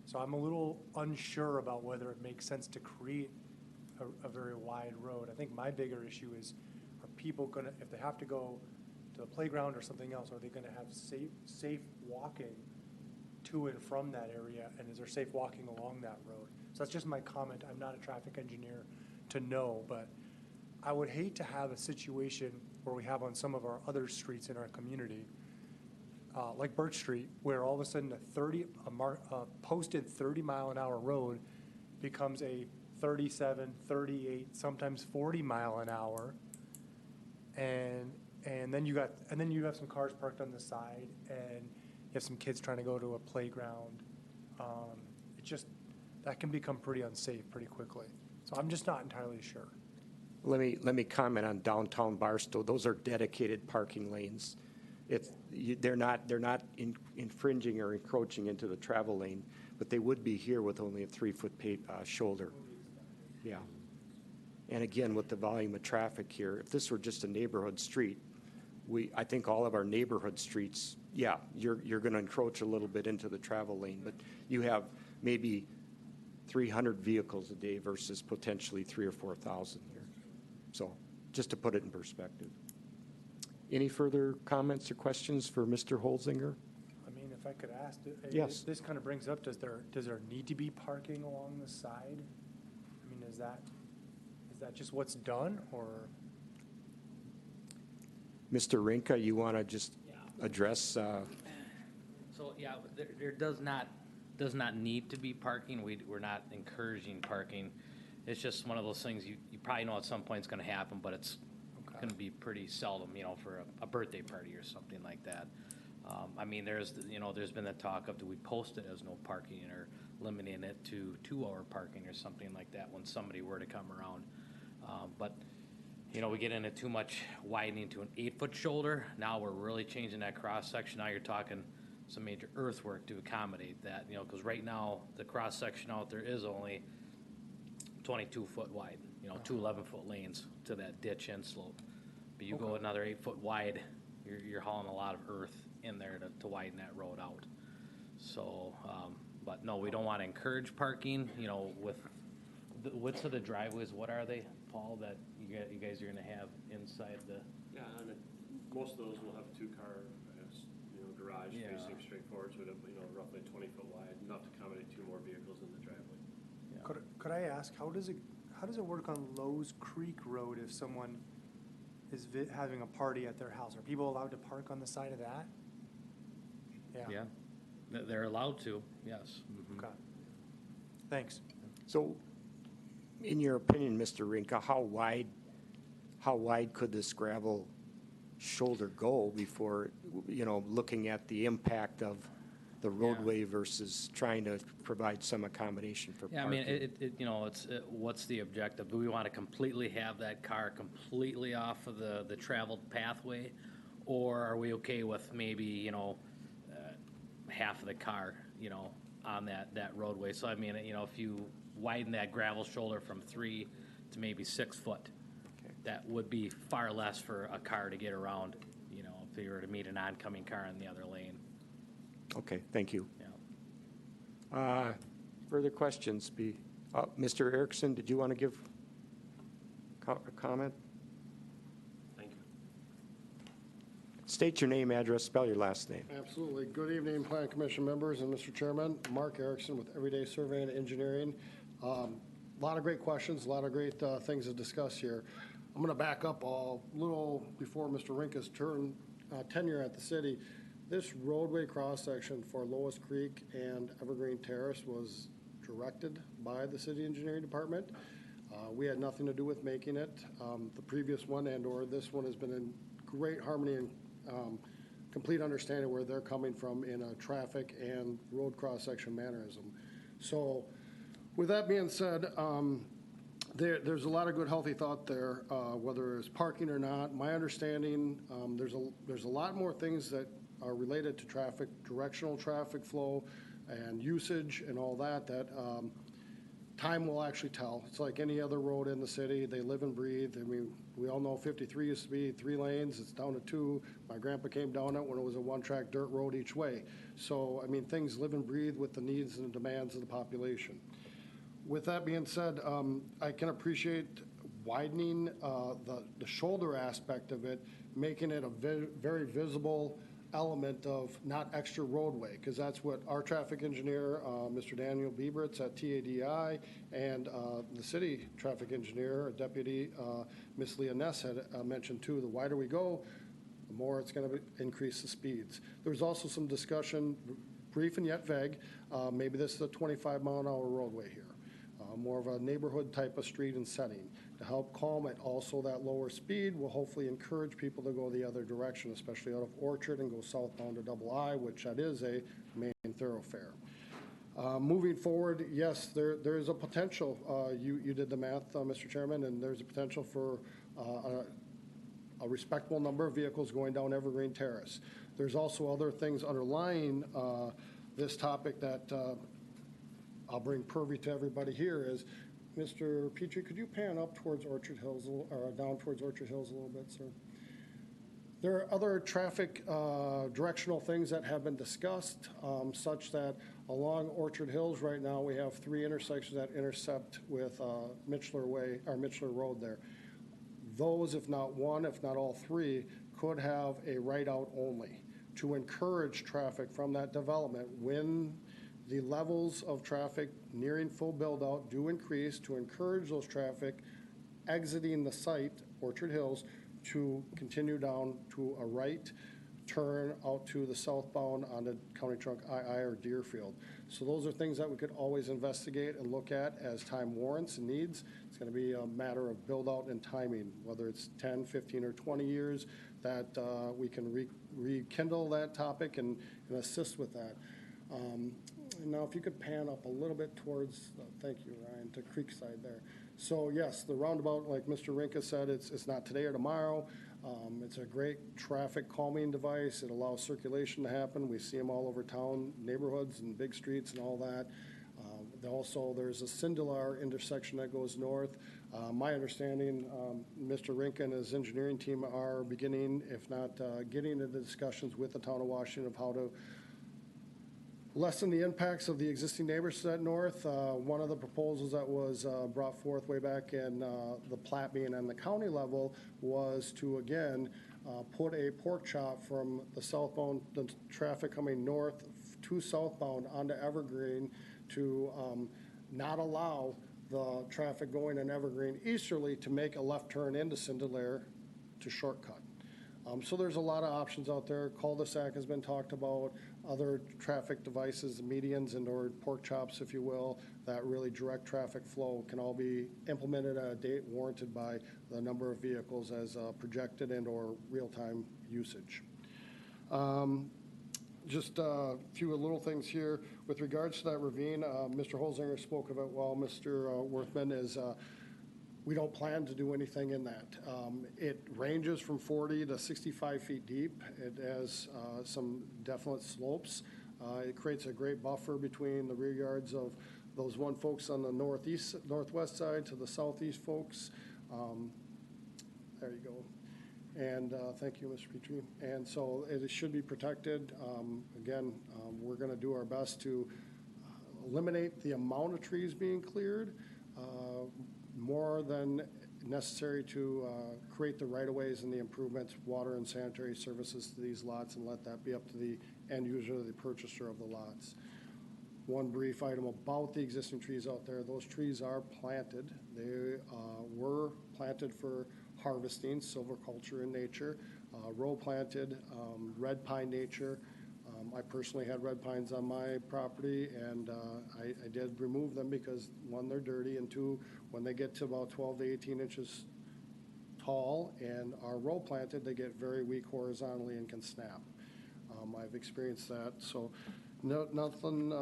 So I'm a little unsure about whether it makes sense to create a very wide road. I think my bigger issue is, are people gonna, if they have to go to the playground or something else, are they gonna have safe walking to and from that area, and is there safe walking along that road? So that's just my comment. I'm not a traffic engineer to know, but I would hate to have a situation where we have on some of our other streets in our community, like Birch Street, where all of a sudden a posted 30-mile-an-hour road becomes a 37, 38, sometimes 40-mile-an-hour. And then you have some cars parked on the side, and you have some kids trying to go to a playground. That can become pretty unsafe pretty quickly. So I'm just not entirely sure. Let me comment on downtown Barstow. Those are dedicated parking lanes. They're not infringing or encroaching into the travel lane, but they would be here with only a 3-foot shoulder. Yeah. And again, with the volume of traffic here, if this were just a neighborhood street, I think all of our neighborhood streets, yeah, you're going to encroach a little bit into the travel lane, but you have maybe 300 vehicles a day versus potentially 3,000 or 4,000 here. So just to put it in perspective. Any further comments or questions for Mr. Holzinger? I mean, if I could ask, Yes. this kind of brings up, does there need to be parking along the side? I mean, is that just what's done, or? Mr. Rinka, you want to just address? So, yeah, there does not need to be parking. We're not encouraging parking. It's just one of those things you probably know at some point it's going to happen, but it's going to be pretty seldom, for a birthday party or something like that. I mean, there's been the talk of, do we post it as no parking or limiting it to 2-hour parking or something like that when somebody were to come around. But we get into too much widening to an 8-foot shoulder. Now we're really changing that cross section. Now you're talking some major earthwork to accommodate that, because right now the cross section out there is only 22-foot wide, 2 11-foot lanes to that ditch and slope. But you go another 8-foot wide, you're hauling a lot of earth in there to widen that road out. So, but no, we don't want to encourage parking, with the widths of the driveways. What are they, Paul, that you guys are going to have inside the? Yeah, and most of those will have a 2-car, garage facing straight forward, so roughly 20-foot wide, enough to accommodate 2 more vehicles in the driveway. Yeah. Could I ask, how does it work on Lowe's Creek Road if someone is having a party at their house? Are people allowed to park on the side of that? Yeah, they're allowed to, yes. Okay. Thanks. So, in your opinion, Mr. Rinka, how wide could this gravel shoulder go before, looking at the impact of the roadway versus trying to provide some accommodation for Yeah, I parking? mean, what's the objective? Do we want to completely have that car completely off of the traveled pathway? Or are we okay with maybe, half of the car, on that roadway? So, I mean, if you widen that gravel shoulder from 3 to maybe 6 foot, that would be far less for a car to get around, if you were to meet an oncoming car in the other lane. Okay, thank you. Yeah. Further questions? Mr. Erickson, did you want to give a comment? Thank you. State your name, address, spell your last name. Absolutely. Good evening, Plan Commission members and Mr. Chairman. Mark Erickson with Everyday Survey and Engineering. A lot of great questions, a lot of great things to discuss here. I'm going to back up a little before Mr. Rinka's tenure at the city. This roadway cross-section for Lois Creek and Evergreen Terrace was directed by the city engineering department. We had nothing to do with making it. The previous one and/or this one has been in great harmony and complete understanding where they're coming from in a traffic and road cross-section mannerism. So with that being said, there's a lot of good, healthy thought there, whether it's parking or not. My understanding, there's a lot more things that are related to traffic, directional traffic flow and usage and all that, time will actually tell. It's like any other road in the city. They live and breathe. I mean, we all know 53 used to be 3 lanes. It's down to 2. My grandpa came down it when it was a 1-track dirt road each way. So, I mean, things live and breathe with the needs and the demands of the population. With that being said, I can appreciate widening the shoulder aspect of it, making it a very visible element of not extra roadway, because that's what our traffic engineer, Mr. Daniel Bieberts at TADI, and the city traffic engineer, Deputy Ms. Leah Ness had mentioned too. The wider we go, the more it's going to increase the speeds. There was also some discussion, brief and yet vague, maybe this is a 25-mile-an-hour roadway here. More of a neighborhood type of street and setting. To help calm it, also that lower speed will hopefully encourage people to go the other direction, especially out of Orchard and go southbound to Double I, which that is a main thoroughfare. Moving forward, yes, there is a potential. You did the math, Mr. Chairman, and there's a potential for a respectable number of vehicles going down Evergreen Terrace. There's also other things underlying this topic that I'll bring purview to everybody here is, Mr. Petrie, could you pan up towards Orchard Hills, or down towards Orchard Hills a little bit, sir? There are other traffic directional things that have been discussed, such that along Orchard Hills right now, we have 3 intersections that intercept with Mitchler Way, or Mitchler Road there. Those, if not one, if not all 3, could have a right out only to encourage traffic from that development when the levels of traffic nearing full build-out do increase, to encourage those traffic exiting the site, Orchard Hills, to continue down to a right turn out to the southbound on the County Trunk II or Deerfield. So those are things that we could always investigate and look at as time warrants and needs. It's going to be a matter of build-out and timing, whether it's 10, 15, or 20 years, that we can rekindle that topic and assist with that. Now, if you could pan up a little bit towards, thank you, Ryan, to Creekside there. So yes, the roundabout, like Mr. Rinka said, it's not today or tomorrow. It's a great traffic calming device. It allows circulation to happen. We see them all over town, neighborhoods and big streets and all that. Also, there's a Sindelar intersection that goes north. My understanding, Mr. Rinka and his engineering team are beginning, if not getting into discussions with the town of Washington of how to lessen the impacts of the existing neighbors to that north. One of the proposals that was brought forth way back in the plat being on the county level was to, again, put a pork chop from the southbound, the traffic coming north to southbound onto Evergreen to not allow the traffic going in Evergreen easterly to make a left turn into Cinderlair to shortcut. So there's a lot of options out there. Cul-de-sac has been talked about, other traffic devices, medians and or pork chops, if you will, that really direct traffic flow can all be implemented at a date warranted by the number of vehicles as projected and or real-time usage. Just a few little things here. With regards to that ravine, Mr. Holzinger spoke of it while Mr. Worthman is we don't plan to do anything in that. It ranges from 40 to 65 feet deep. It has some definite slopes. It creates a great buffer between the rear yards of those one folks on the northwest side to the southeast folks. There you go. And thank you, Mr. Petrie. And so it should be protected. Again, we're going to do our best to eliminate the amount of trees being cleared, more than necessary to create the right-of-ways and the improvements, water and sanitary services to these lots, and let that be up to the end user, the purchaser of the lots. One brief item about the existing trees out there. Those trees are planted. They were planted for harvesting, silviculture in nature, row planted, red pine nature. I personally had red pines on my property, and I did remove them because, one, they're dirty, and two, when they get to about 12 to 18 inches tall and are row planted, they get very weak horizontally and can snap. I've experienced that. So nothing,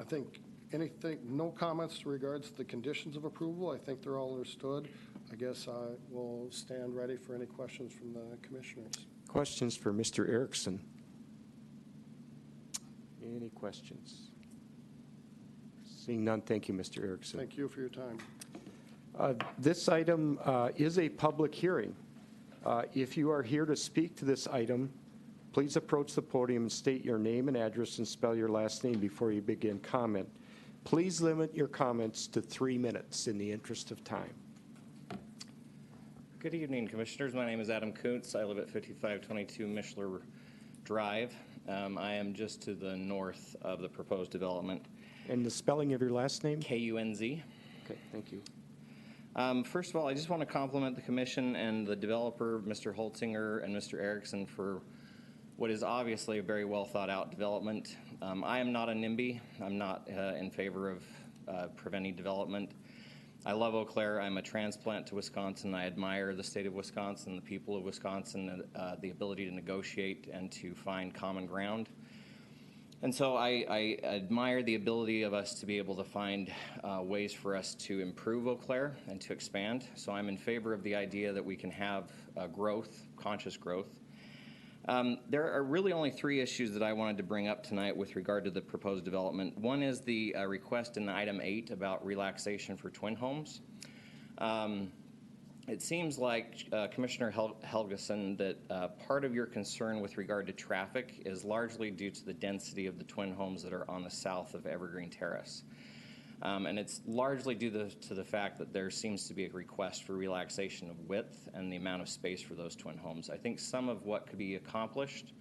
I think anything, no comments in regards to the conditions of approval. I think they're all understood. I guess I will stand ready for any questions from the commissioners. Questions for Mr. Erickson? Any questions? Seeing none, thank you, Mr. Erickson. Thank you for your time. This item is a public hearing. If you are here to speak to this item, please approach the podium and state your name and address and spell your last name before you begin comment. Please limit your comments to 3 minutes in the interest of time. Good evening, Commissioners. My name is Adam Kuntz. I live at 5522 Mishler Drive. I am just to the north of the proposed development. And the spelling of your last name? KUNZ. Okay, thank you. First of all, I just want to compliment the Commission and the developer, Mr. Holtzinger and Mr. Erickson, for what is obviously a very well thought out development. I am not a NIMBY. I'm not in favor of preventing development. I love Eau Claire. I'm a transplant to Wisconsin. I admire the state of Wisconsin, the people of Wisconsin, the ability to negotiate and to find common ground. And so I admire the ability of us to be able to find ways for us to improve Eau Claire and to expand. So I'm in favor of the idea that we can have growth, conscious growth. There are really only three issues that I wanted to bring up tonight with regard to the proposed development. One is the request in item 8 about relaxation for twin homes. It seems like, Commissioner Helgeson, that part of your concern with regard to traffic is largely due to the density of the twin homes that are on the south of Evergreen Terrace. And it's largely due to the fact that there seems to be a request for relaxation of width and the amount of space for those twin homes. I think some of what could be accomplished,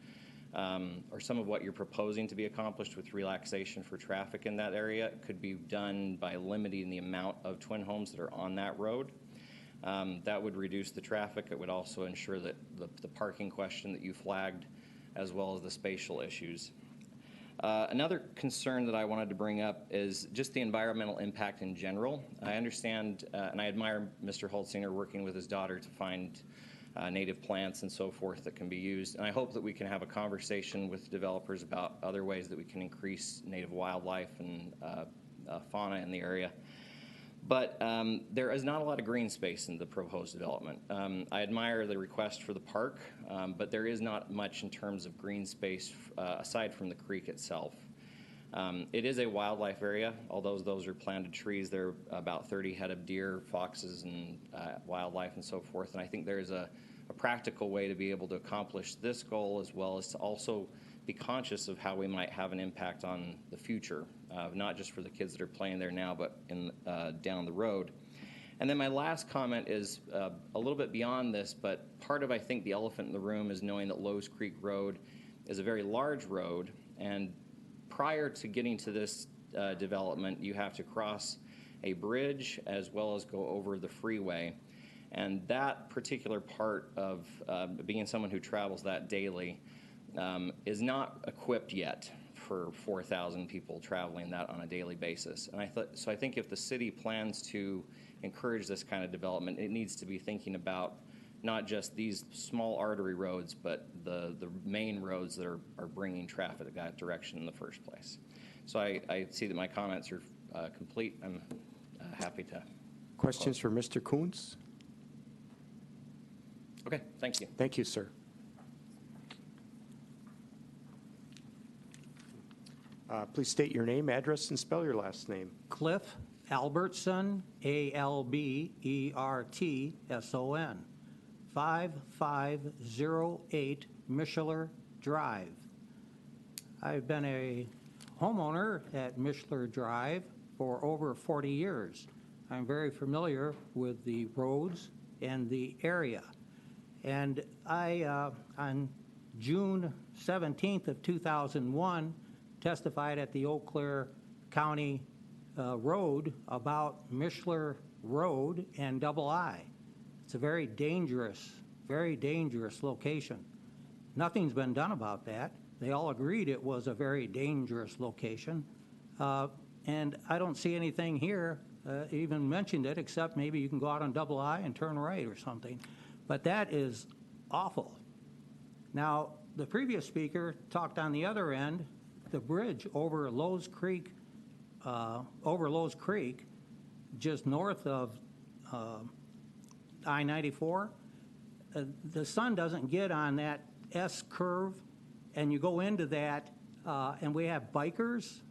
or some of what you're proposing to be accomplished with relaxation for traffic in that area could be done by limiting the amount of twin homes that are on that road. That would reduce the traffic. It would also ensure that the parking question that you flagged, as well as the spatial issues. Another concern that I wanted to bring up is just the environmental impact in general. I understand, and I admire Mr. Holtzinger working with his daughter to find native plants and so forth that can be used. And I hope that we can have a conversation with developers about other ways that we can increase native wildlife and fauna in the area. But there is not a lot of green space in the proposed development. I admire the request for the park, but there is not much in terms of green space aside from the creek itself. It is a wildlife area. Although those are planted trees, there are about 30 head of deer, foxes, and wildlife and so forth. And I think there is a practical way to be able to accomplish this goal, as well as to also be conscious of how we might have an impact on the future, not just for the kids that are playing there now, but down the road. And then my last comment is a little bit beyond this, but part of, I think, the elephant in the room is knowing that Lowe's Creek Road is a very large road, and prior to getting to this development, you have to cross a bridge as well as go over the freeway. And that particular part of being someone who travels that daily is not equipped yet for 4,000 people traveling that on a daily basis. And I think if the city plans to encourage this kind of development, it needs to be thinking about not just these small artery roads, but the main roads that are bringing traffic that direction in the first place. So I see that my comments are complete. I'm happy to. Questions for Mr. Kuntz? Okay, thank you. Thank you, sir. Please state your name, address, and spell your last name. Cliff Albertson, Albertson, 5508 Mishler Drive. I've been a homeowner at Mishler Drive for over 40 years. I'm very familiar with the roads and the area. And I, on June 17th of 2001, testified at the Eau Claire County Road about Mishler Road and Double I. It's a very dangerous location. Nothing's been done about that. They all agreed it was a very dangerous location. And I don't see anything here, even mentioned it, except maybe you can go out on Double I and turn right or something. But that is awful. Now, the previous speaker talked on the other end, the bridge over Lowe's Creek, just north of I-94. The sun doesn't get on that S curve, and you go into that, and we have bicyclists,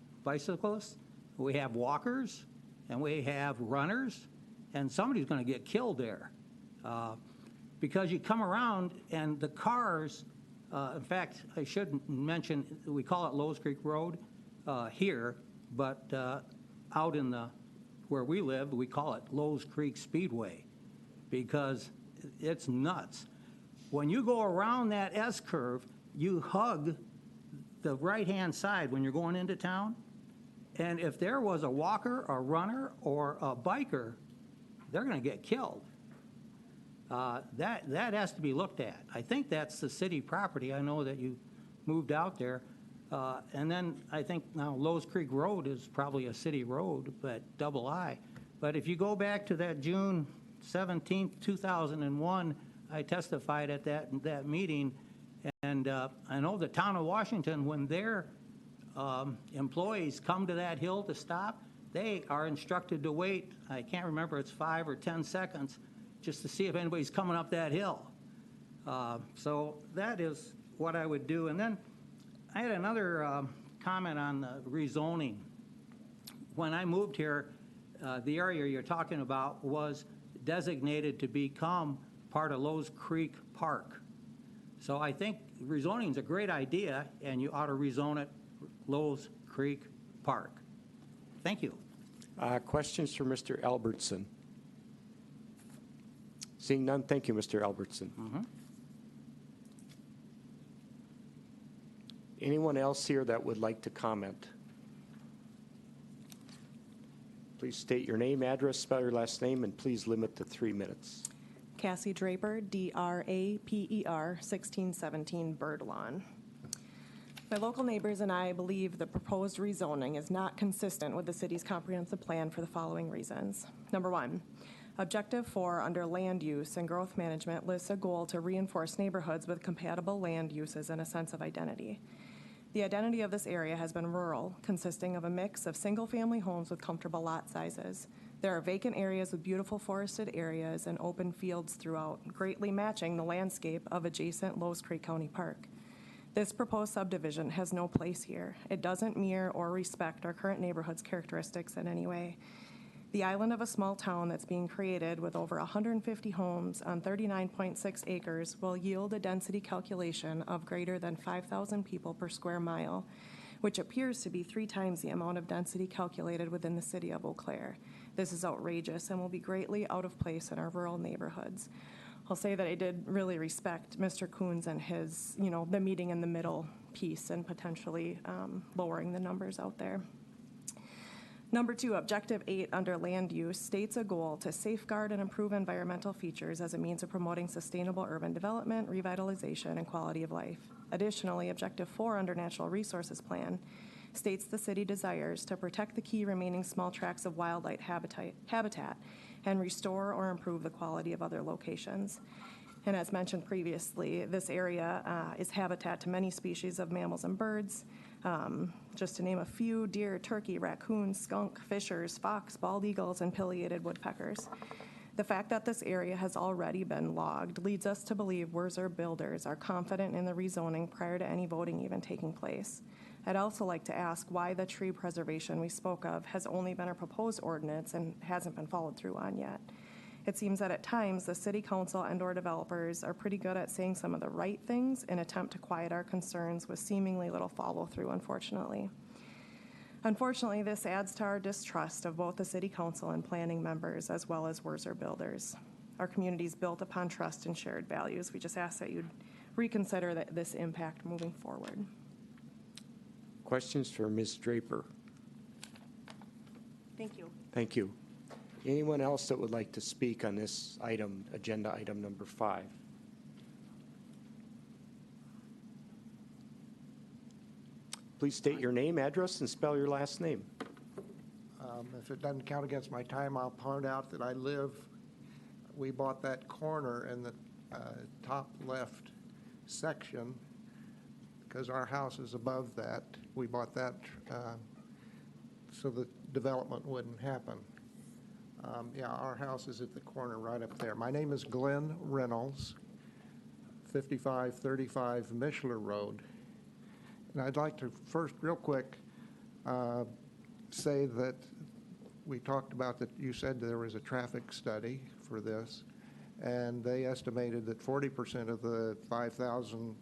we have walkers, and we have runners, and somebody's going to get killed there. Because you come around and the cars, in fact, I should mention, we call it Lowe's Creek Road here, but out in where we live, we call it Lowe's Creek Speedway, because it's nuts. When you go around that S-curve, you hug the right-hand side when you're going into town, and if there was a walker, a runner, or a biker, they're going to get killed. That has to be looked at. I think that's the city property. I know that you moved out there. And then I think now Lowe's Creek Road is probably a city road, but double I. But if you go back to that June 17th, 2001, I testified at that meeting, and I know the town of Washington, when their employees come to that hill to stop, they are instructed to wait, I can't remember, it's 5 or 10 seconds, just to see if anybody's coming up that hill. So that is what I would do. And then I had another comment on the rezoning. When I moved here, the area you're talking about was designated to become part of Lowe's Creek Park. So I think rezoning is a great idea, and you ought to rezone it Lowe's Creek Park. Thank you. Questions for Mr. Albertson? Seeing none, thank you, Mr. Albertson. Anyone else here that would like to comment? Please state your name, address, spell your last name, and please limit to 3 minutes. Cassie Draper, D-R-A-P-E-R, 1617 Bird Lawn. My local neighbors and I believe the proposed rezoning is not consistent with the city's comprehensive plan for the following reasons. Number one, Objective 4 under Land Use and Growth Management lists a goal to reinforce neighborhoods with compatible land uses and a sense of identity. The identity of this area has been rural, consisting of a mix of single-family homes with comfortable lot sizes. There are vacant areas with beautiful forested areas and open fields throughout, greatly matching the landscape of adjacent Lowe's Creek County Park. This proposed subdivision has no place here. It doesn't mirror or respect our current neighborhood's characteristics in any way. The island of a small town that's being created with over 150 homes on 39.6 acres will yield a density calculation of greater than 5,000 people per square mile, which appears to be 3 times the amount of density calculated within the city of Eau Claire. This is outrageous and will be greatly out of place in our rural neighborhoods. I'll say that I did really respect Mr. Coons and his, the meeting in the middle piece and potentially lowering the numbers out there. Number 2, Objective 8 under Land Use states a goal to safeguard and improve environmental features as a means of promoting sustainable urban development, revitalization, and quality of life. Additionally, Objective 4 under Natural Resources Plan states the city desires to protect the key remaining small tracts of wildlife habitat and restore or improve the quality of other locations. And as mentioned previously, this area is habitat to many species of mammals and birds. Just to name a few: deer, turkey, raccoon, skunk, fishers, fox, bald eagles, and pileated woodpeckers. The fact that this area has already been logged leads us to believe Wurzer builders are confident in the rezoning prior to any voting even taking place. I'd also like to ask why the tree preservation we spoke of has only been a proposed ordinance and hasn't been followed through on yet. It seems that at times the city council and/or developers are pretty good at saying some of the right things in attempt to quiet our concerns with seemingly little follow-through, unfortunately. Unfortunately, this adds to our distrust of both the city council and planning members as well as Wurzer builders. Our community is built upon trust and shared values. We just ask that you'd reconsider this impact moving forward. Questions for Ms. Draper? Thank you. Thank you. Anyone else that would like to speak on this item, agenda item number 5? Please state your name, address, and spell your last name. If it doesn't count against my time, I'll point out that we bought that corner in the top left section because our house is above that. We bought that so the development wouldn't happen. Yeah, our house is at the corner right up there. My name is Glenn Reynolds, 5535 Mishler Road. And I'd like to first, real quick, say that we talked about that you said there was a traffic study for this, and they estimated that 40% of the 5,000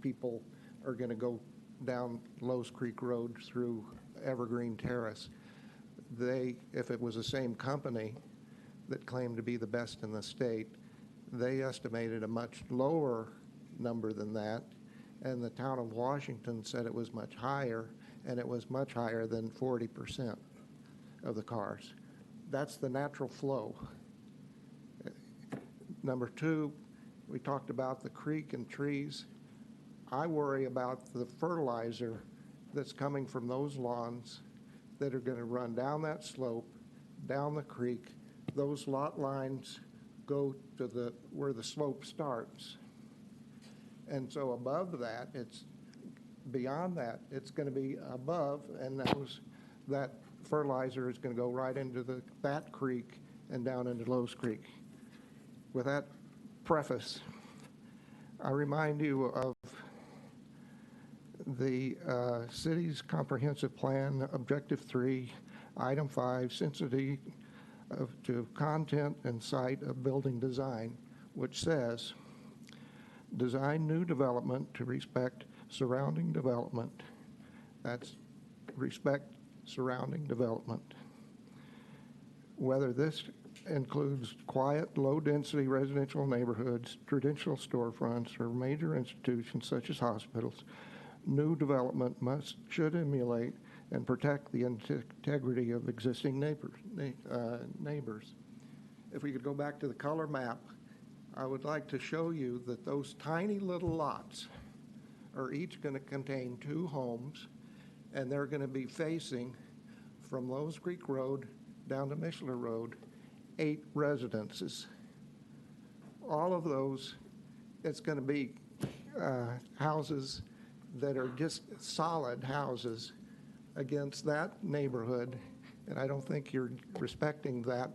people are going to go down Lowe's Creek Road through Evergreen Terrace. If it was the same company that claimed to be the best in the state, They estimated a much lower number than that, and the town of Washington said it was much higher, and it was much higher than 40% of the cars. That's the natural flow. Number two, we talked about the creek and trees. I worry about the fertilizer that's coming from those lawns that are going to run down that slope, down the creek. Those lot lines go to where the slope starts. And so above that, it's beyond that, it's going to be above, and that fertilizer is going to go right into that creek and down into Lowe's Creek. With that preface, I remind you of the city's comprehensive plan, Objective 3, Item 5, sensitivity to content and site of building design, which says, design new development to respect surrounding development. That's respect surrounding development. Whether this includes quiet, low-density residential neighborhoods, traditional storefronts, or major institutions such as hospitals, new development should emulate and protect the integrity of existing neighbors. If we could go back to the color map, I would like to show you that those tiny little lots are each going to contain 2 homes, and they're going to be facing from Lowe's Creek Road down to Mishler Road, 8 residences. All of those, it's going to be houses that are just solid houses against that neighborhood, and I don't think you're respecting that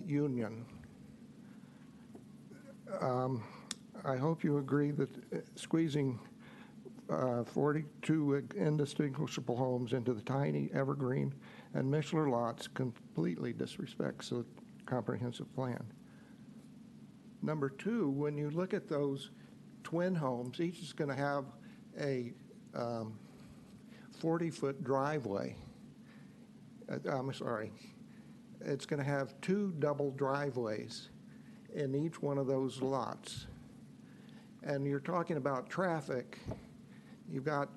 union. I hope you agree that squeezing 42 indistinguishable homes into the tiny Evergreen and Mishler lots completely disrespects the comprehensive plan. Number 2, when you look at those twin homes, each is going to have a 40-foot driveway. I'm sorry. It's going to have 2 double driveways in each one of those lots. And you're talking about traffic. You've got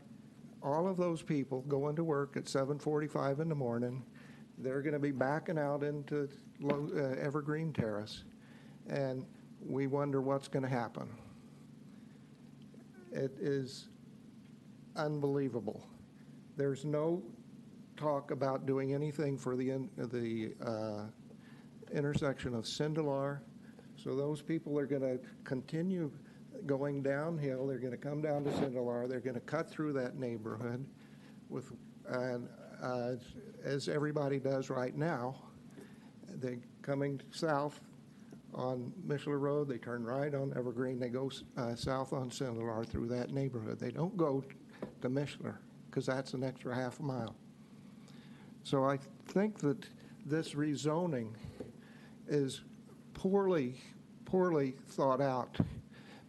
all of those people going to work at 7:45 in the morning. They're going to be backing out into Evergreen Terrace, and we wonder what's going to happen. It is unbelievable. There's no talk about doing anything for the intersection of Sindelar. So those people are going to continue going downhill. They're going to come down to Sindelar. They're going to cut through that neighborhood as everybody does right now. They're coming south on Mishler Road. They turn right on Evergreen. They go south on Sindelar through that neighborhood. They don't go to Mishler because that's an extra half a mile. So I think that this rezoning is poorly thought out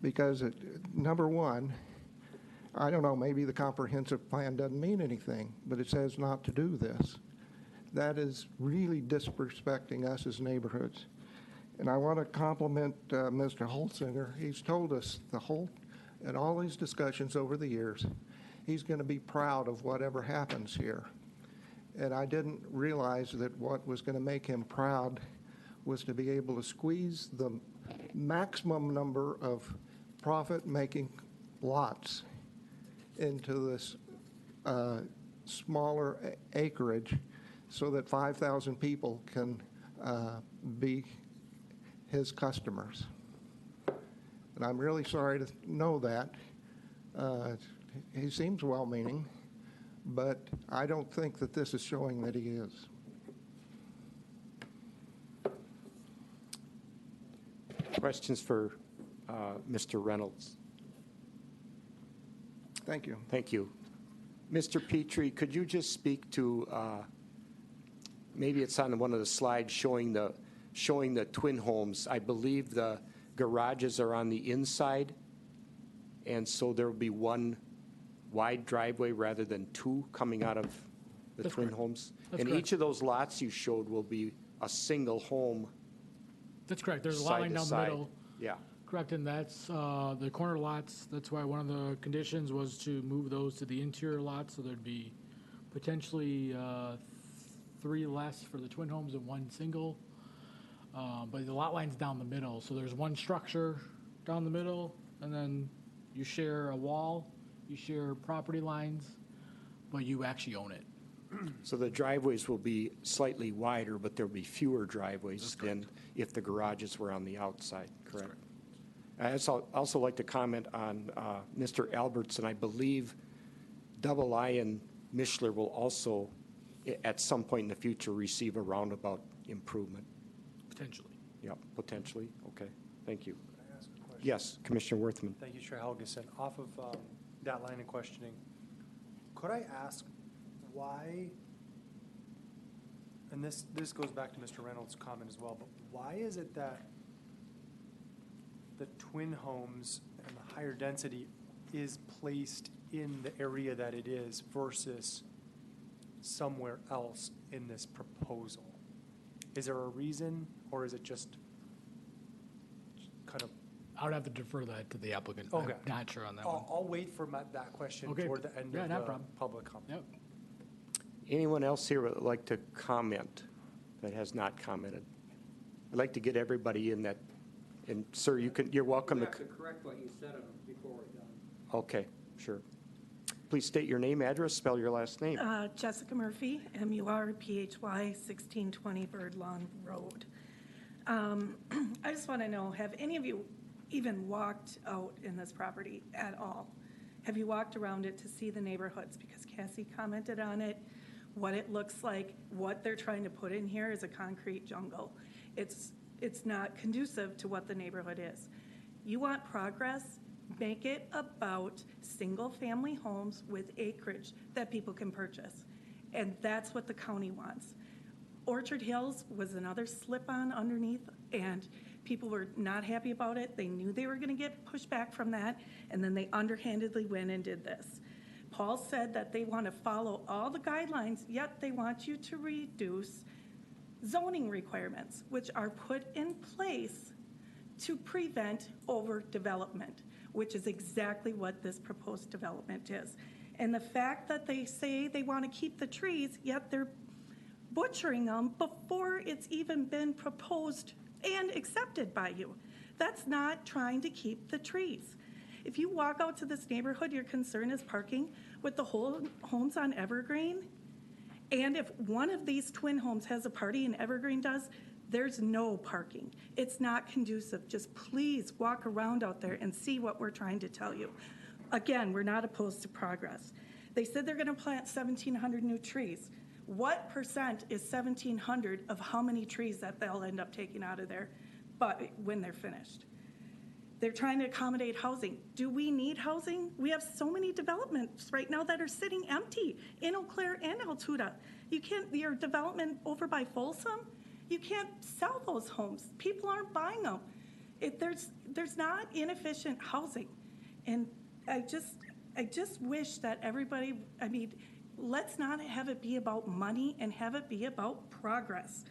because, number one, I don't know, maybe the comprehensive plan doesn't mean anything, but it says not to do this. That is really disrespecting us as neighborhoods. And I want to compliment Mr. Holzinger. He's told us in all these discussions over the years, he's going to be proud of whatever happens here. And I didn't realize that what was going to make him proud was to be able to squeeze the maximum number of profit-making lots into this smaller acreage so that 5,000 people can be his customers. And I'm really sorry to know that. He seems well-meaning, but I don't think that this is showing that he is. Questions for Mr. Reynolds? Thank you. Thank you. Mr. Petrie, could you just speak to, maybe it's on one of the slides showing the twin homes. I believe the garages are on the inside, and so there will be one wide driveway rather than 2 coming out of the That's twin correct. homes. That's And correct. each of those lots you showed will be a single home. That's correct. There's a lot Side line to down the side. middle. Yeah. Correct, and that's the corner lots. That's why one of the conditions was to move those to the interior lots, so there'd be potentially 3 less for the twin homes and 1 single. But the lot line's down the middle, so there's 1 structure down the middle, and then you share a wall, you share property lines, but you actually own it. So the driveways will be slightly wider, but there'll be fewer driveways than if the garages were on the outside, correct? I'd also like to comment on Mr. Albertson. I believe Double I and Mishler will also, at some point in the future, receive a roundabout improvement. Potentially. Yep, potentially. Okay, thank you. Can I ask a question? Yes, Commissioner Worthman. Thank you, Chair Helgeson. Off of that line of questioning, could I ask why, and this goes back to Mr. Reynolds' comment as well, but why is it that the twin homes and the higher density is placed in the area that it is versus somewhere else in this proposal? Is there a reason, or is it just kind of? I would have to defer that to the applicant. Okay. I'm not sure on that one. I'll wait for that question Okay. toward the end Yeah, of no the problem. public comment. Yep. Anyone else here would like to comment that has not commented? I'd like to get everybody in that, and sir, you're welcome to. correct what you said before we're done. Okay, sure. Please state your name, address, spell your last name. Jessica Murphy, M-U-R-P-H-Y, 1620 Birdlawn Road. I just want to know, have any of you even walked out in this property at all? Have you walked around it to see the neighborhoods? Because Cassie commented on it, what it looks like, what they're trying to put in here is a concrete jungle. It's not conducive to what the neighborhood is. You want progress? Make it about single-family homes with acreage that people can purchase. And that's what the county wants. Orchard Hills was another slip-on underneath, and people were not happy about it. They knew they were going to get pushed back from that, and then they underhandedly went and did this. Paul said that they want to follow all the guidelines, yet they want you to reduce zoning requirements, which are put in place to prevent overdevelopment, which is exactly what this proposed development is. And the fact that they say they want to keep the trees, yet they're butchering them before it's even been proposed and accepted by you. That's not trying to keep the trees. If you walk out to this neighborhood, your concern is parking with the whole homes on Evergreen. And if one of these twin homes has a party and Evergreen does, there's no parking. It's not conducive. Just please walk around out there and see what we're trying to tell you. Again, we're not opposed to progress. They said they're going to plant 1,700 new trees. What percent is 1,700 of how many trees that they'll end up taking out of there but when they're finished? They're trying to accommodate housing. Do we need housing? We have so many developments right now that are sitting empty in Eau Claire and Altuda. You can't, your development over by Folsom, you can't sell those homes. People aren't buying them. There's not inefficient housing. And I just wish that everybody, let's not have it be about money and have it be about progress.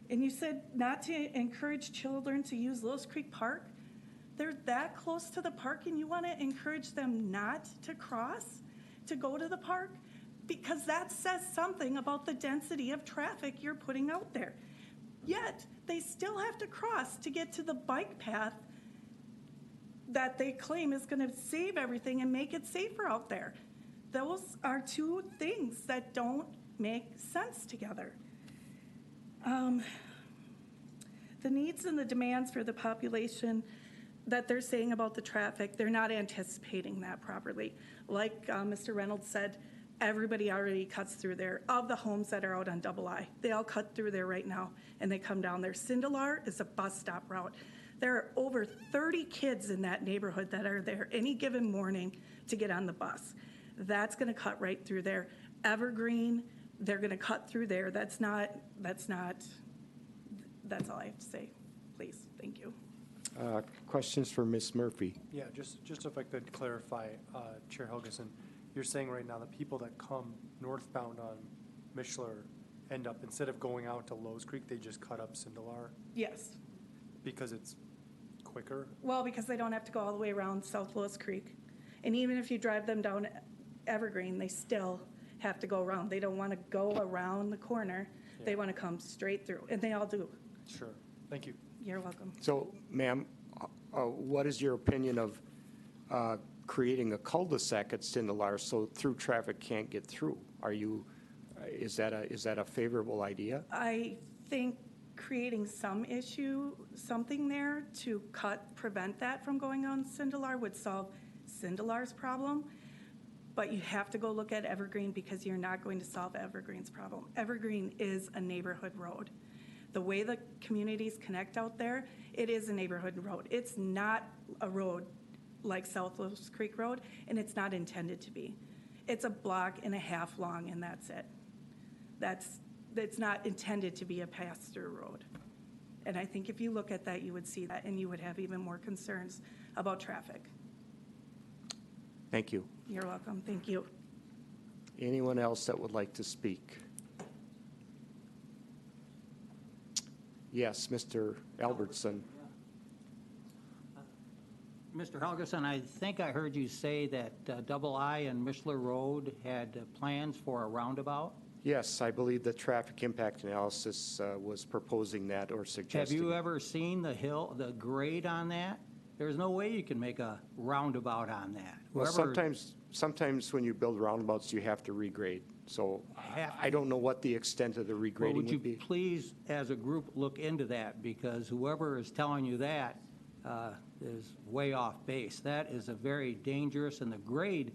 And you said not to encourage children to use Lewis Creek Park. They're that close to the park and you want to encourage them not to cross, to go to the park? Because that says something about the density of traffic you're putting out there. Yet, they still have to cross to get to the bike path that they claim is going to save everything and make it safer out there. Those are two things that don't make sense together. The needs and the demands for the population that they're saying about the traffic, they're not anticipating that properly. Like Mr. Reynolds said, everybody already cuts through there. Of the homes that are out on Double I, they all cut through there right now, and they come down there. Sindelar is a bus stop route. There are over 30 kids in that neighborhood that are there any given morning to get on the bus. That's going to cut right through there. Evergreen, they're going to cut through there. That's all I have to say. Please, thank you. Questions for Ms. Murphy? Yeah, just if I could clarify, Chair Helgeson, you're saying right now that people that come northbound on Mishler end up, instead of going out to Lowe's Creek, they just cut up Sindelar Yes. because it's quicker? Well, because they don't have to go all the way around South Lewis Creek. And even if you drive them down Evergreen, they still have to go around. They don't want to go around the corner. They want to come straight through, and they all do. Sure. Thank you. You're welcome. So, ma'am, what is your opinion of creating a cul-de-sac at Sindelar so through traffic can't get through? Is that a favorable idea? I think creating something there to prevent that from going on Sindelar would solve Sindelar's problem. But you have to go look at Evergreen because you're not going to solve Evergreen's problem. Evergreen is a neighborhood road. The way the communities connect out there, it is a neighborhood road. It's not a road like South Lewis Creek Road, and it's not intended to be. It's a block and a half long, and that's it. It's not intended to be a pass-through road. And I think if you look at that, you would see that, and you would have even more concerns about traffic. Thank you. You're welcome. Thank you. Anyone else that would like to speak? Yes, Mr. Albertson. Mr. Helgeson, I think I heard you say that Double I and Mishler Road had plans for a roundabout? Yes, I believe the traffic impact analysis was proposing that or suggesting. Have you ever seen the grade on that? There's no way you can make a roundabout on that. Well, sometimes when you build roundabouts, you have to regrade. So I don't know what the extent of the regrading Well, would be. would you please, as a group, look into that? Because whoever is telling you that is way off base. That is a very dangerous, and the grade,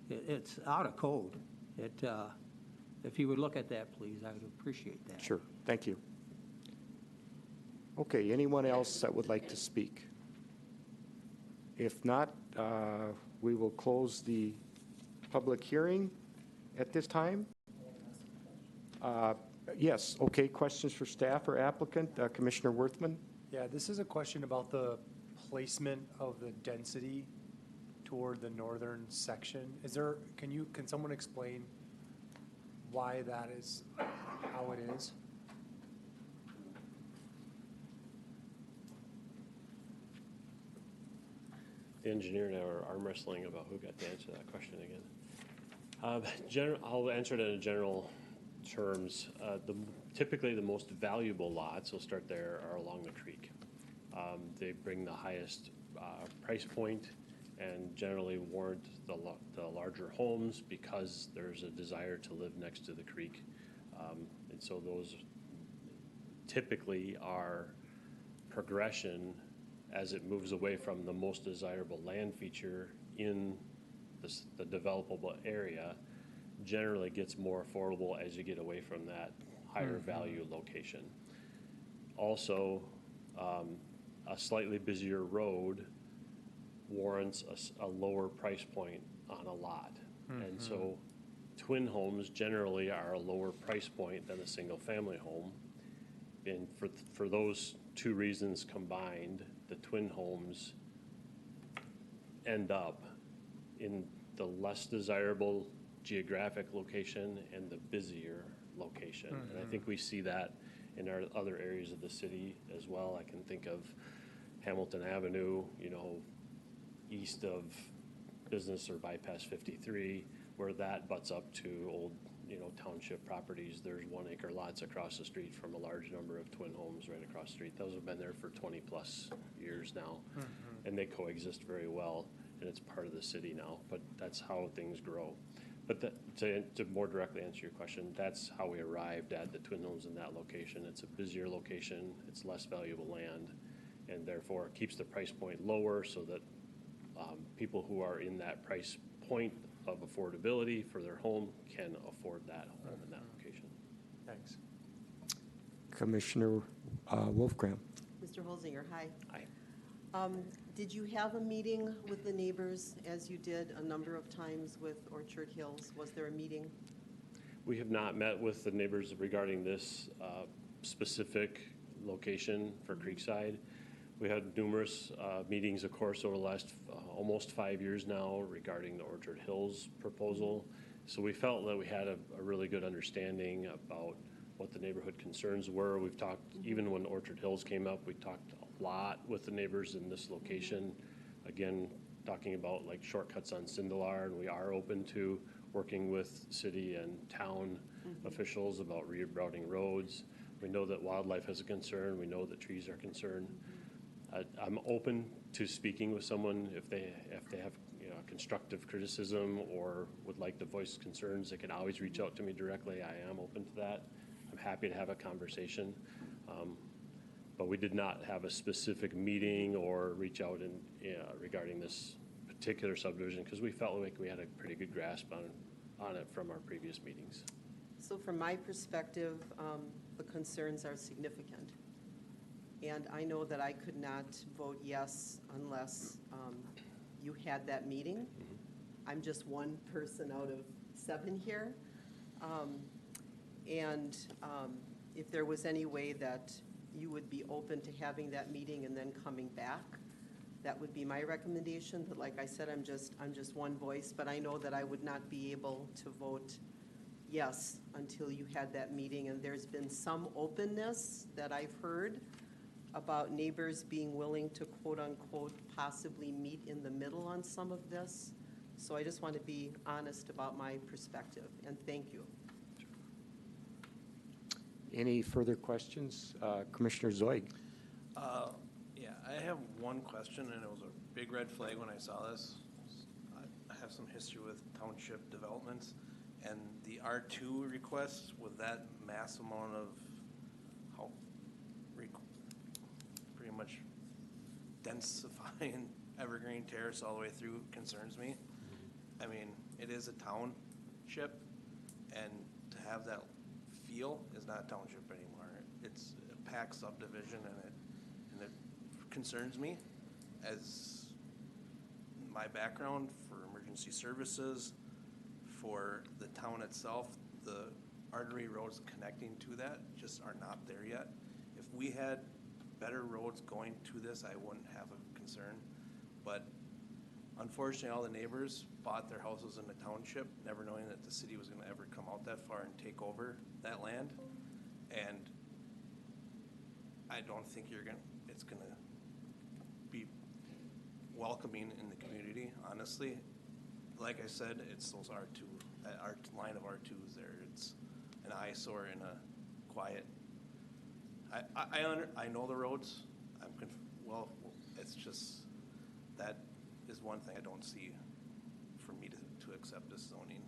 it's out of code. If you would look at that, please, I would appreciate that. Sure, thank you. Okay, anyone else that would like to speak? If not, we will close the public hearing at this time. Yes, okay, questions for staff or applicant? Commissioner Worthman? Yeah, this is a question about the placement of the density toward the northern section. Can someone explain why that is how it is? The engineer and I were arm wrestling about who got to answer that question again. I'll answer it in general terms. Typically, the most valuable lots, we'll start there, are along the creek. They bring the highest price point and generally warrant the larger homes because there's a desire to live next to the creek. And so those typically are progression as it moves away from the most desirable land feature in the developable area, generally gets more affordable as you get away from that higher value location. Also, a slightly busier road warrants a lower price point on a lot. And so twin homes generally are a lower price point than a single family home. And for those two reasons combined, the twin homes end up in the less desirable geographic location and the busier location. And I think we see that in our other areas of the city as well. I can think of Hamilton Avenue, east of Business or Bypass 53, where that butts up to old, township properties. There's 1 acre lots across the street from a large number of twin homes right across the street. Those have been there for 20 plus years now, and they coexist very well, and it's part of the city now, but that's how things grow. But to more directly answer your question, that's how we arrived at the twin homes in that location. It's a busier location, it's less valuable land, and therefore it keeps the price point lower so that people who are in that price point of affordability for their home can afford that home in that location. Thanks. Commissioner Wolfgram. Mr. Holzinger, hi. Hi. Did you have a meeting with the neighbors as you did a number of times with Orchard Hills? Was there a meeting? We have not met with the neighbors regarding this specific location for Creekside. We had numerous meetings, of course, over the last almost 5 years now regarding the Orchard Hills proposal. So we felt that we had a really good understanding about what the neighborhood concerns were. We've talked, even when Orchard Hills came up, we talked lot with the neighbors in this location. Again, talking about like shortcuts on Sindelar, and we are open to working with city and town officials about rerouting roads. We know that wildlife is a concern. We know that trees are concerned. I'm open to speaking with someone if they have constructive criticism or would like to voice concerns. They can always reach out to me directly. I am open to that. I'm happy to have a conversation. But we did not have a specific meeting or reach out regarding this particular subdivision because we felt like we had a pretty good grasp on it from our previous meetings. So from my perspective, the concerns are significant. And I know that I could not vote yes unless you had that meeting. I'm just one person out of 7 here. If there was any way that you would be open to having that meeting and then coming back, that would be my recommendation. But like I said, I'm just one voice, but I know that I would not be able to vote yes until you had that meeting. And there's been some openness that I've heard about neighbors being willing to quote unquote possibly meet in the middle on some of this. So I just want to be honest about my perspective, and thank you. Any further questions? Commissioner Zoig? Yeah, I have one question, and it was a big red flag when I saw this. I have some history with township developments, and the R2 requests with that mass amount of how pretty much densifying Evergreen Terrace all the way through concerns me. I mean, it is a township, and to have that feel is not a township anymore. It's a packed subdivision, and it concerns me as my background for emergency services, for the town itself. The artery roads connecting to that just are not there yet. If we had better roads going to this, I wouldn't have a concern. But unfortunately, all the neighbors bought their houses in the township, never knowing that the city was gonna ever come out that far and take over that land. And I don't think it's gonna be welcoming in the community, honestly. Like I said, it's those R2, that line of R2s there. It's an eyesore in a quiet. I know the roads. Well, it's just, that is one thing I don't see for me to accept this zoning.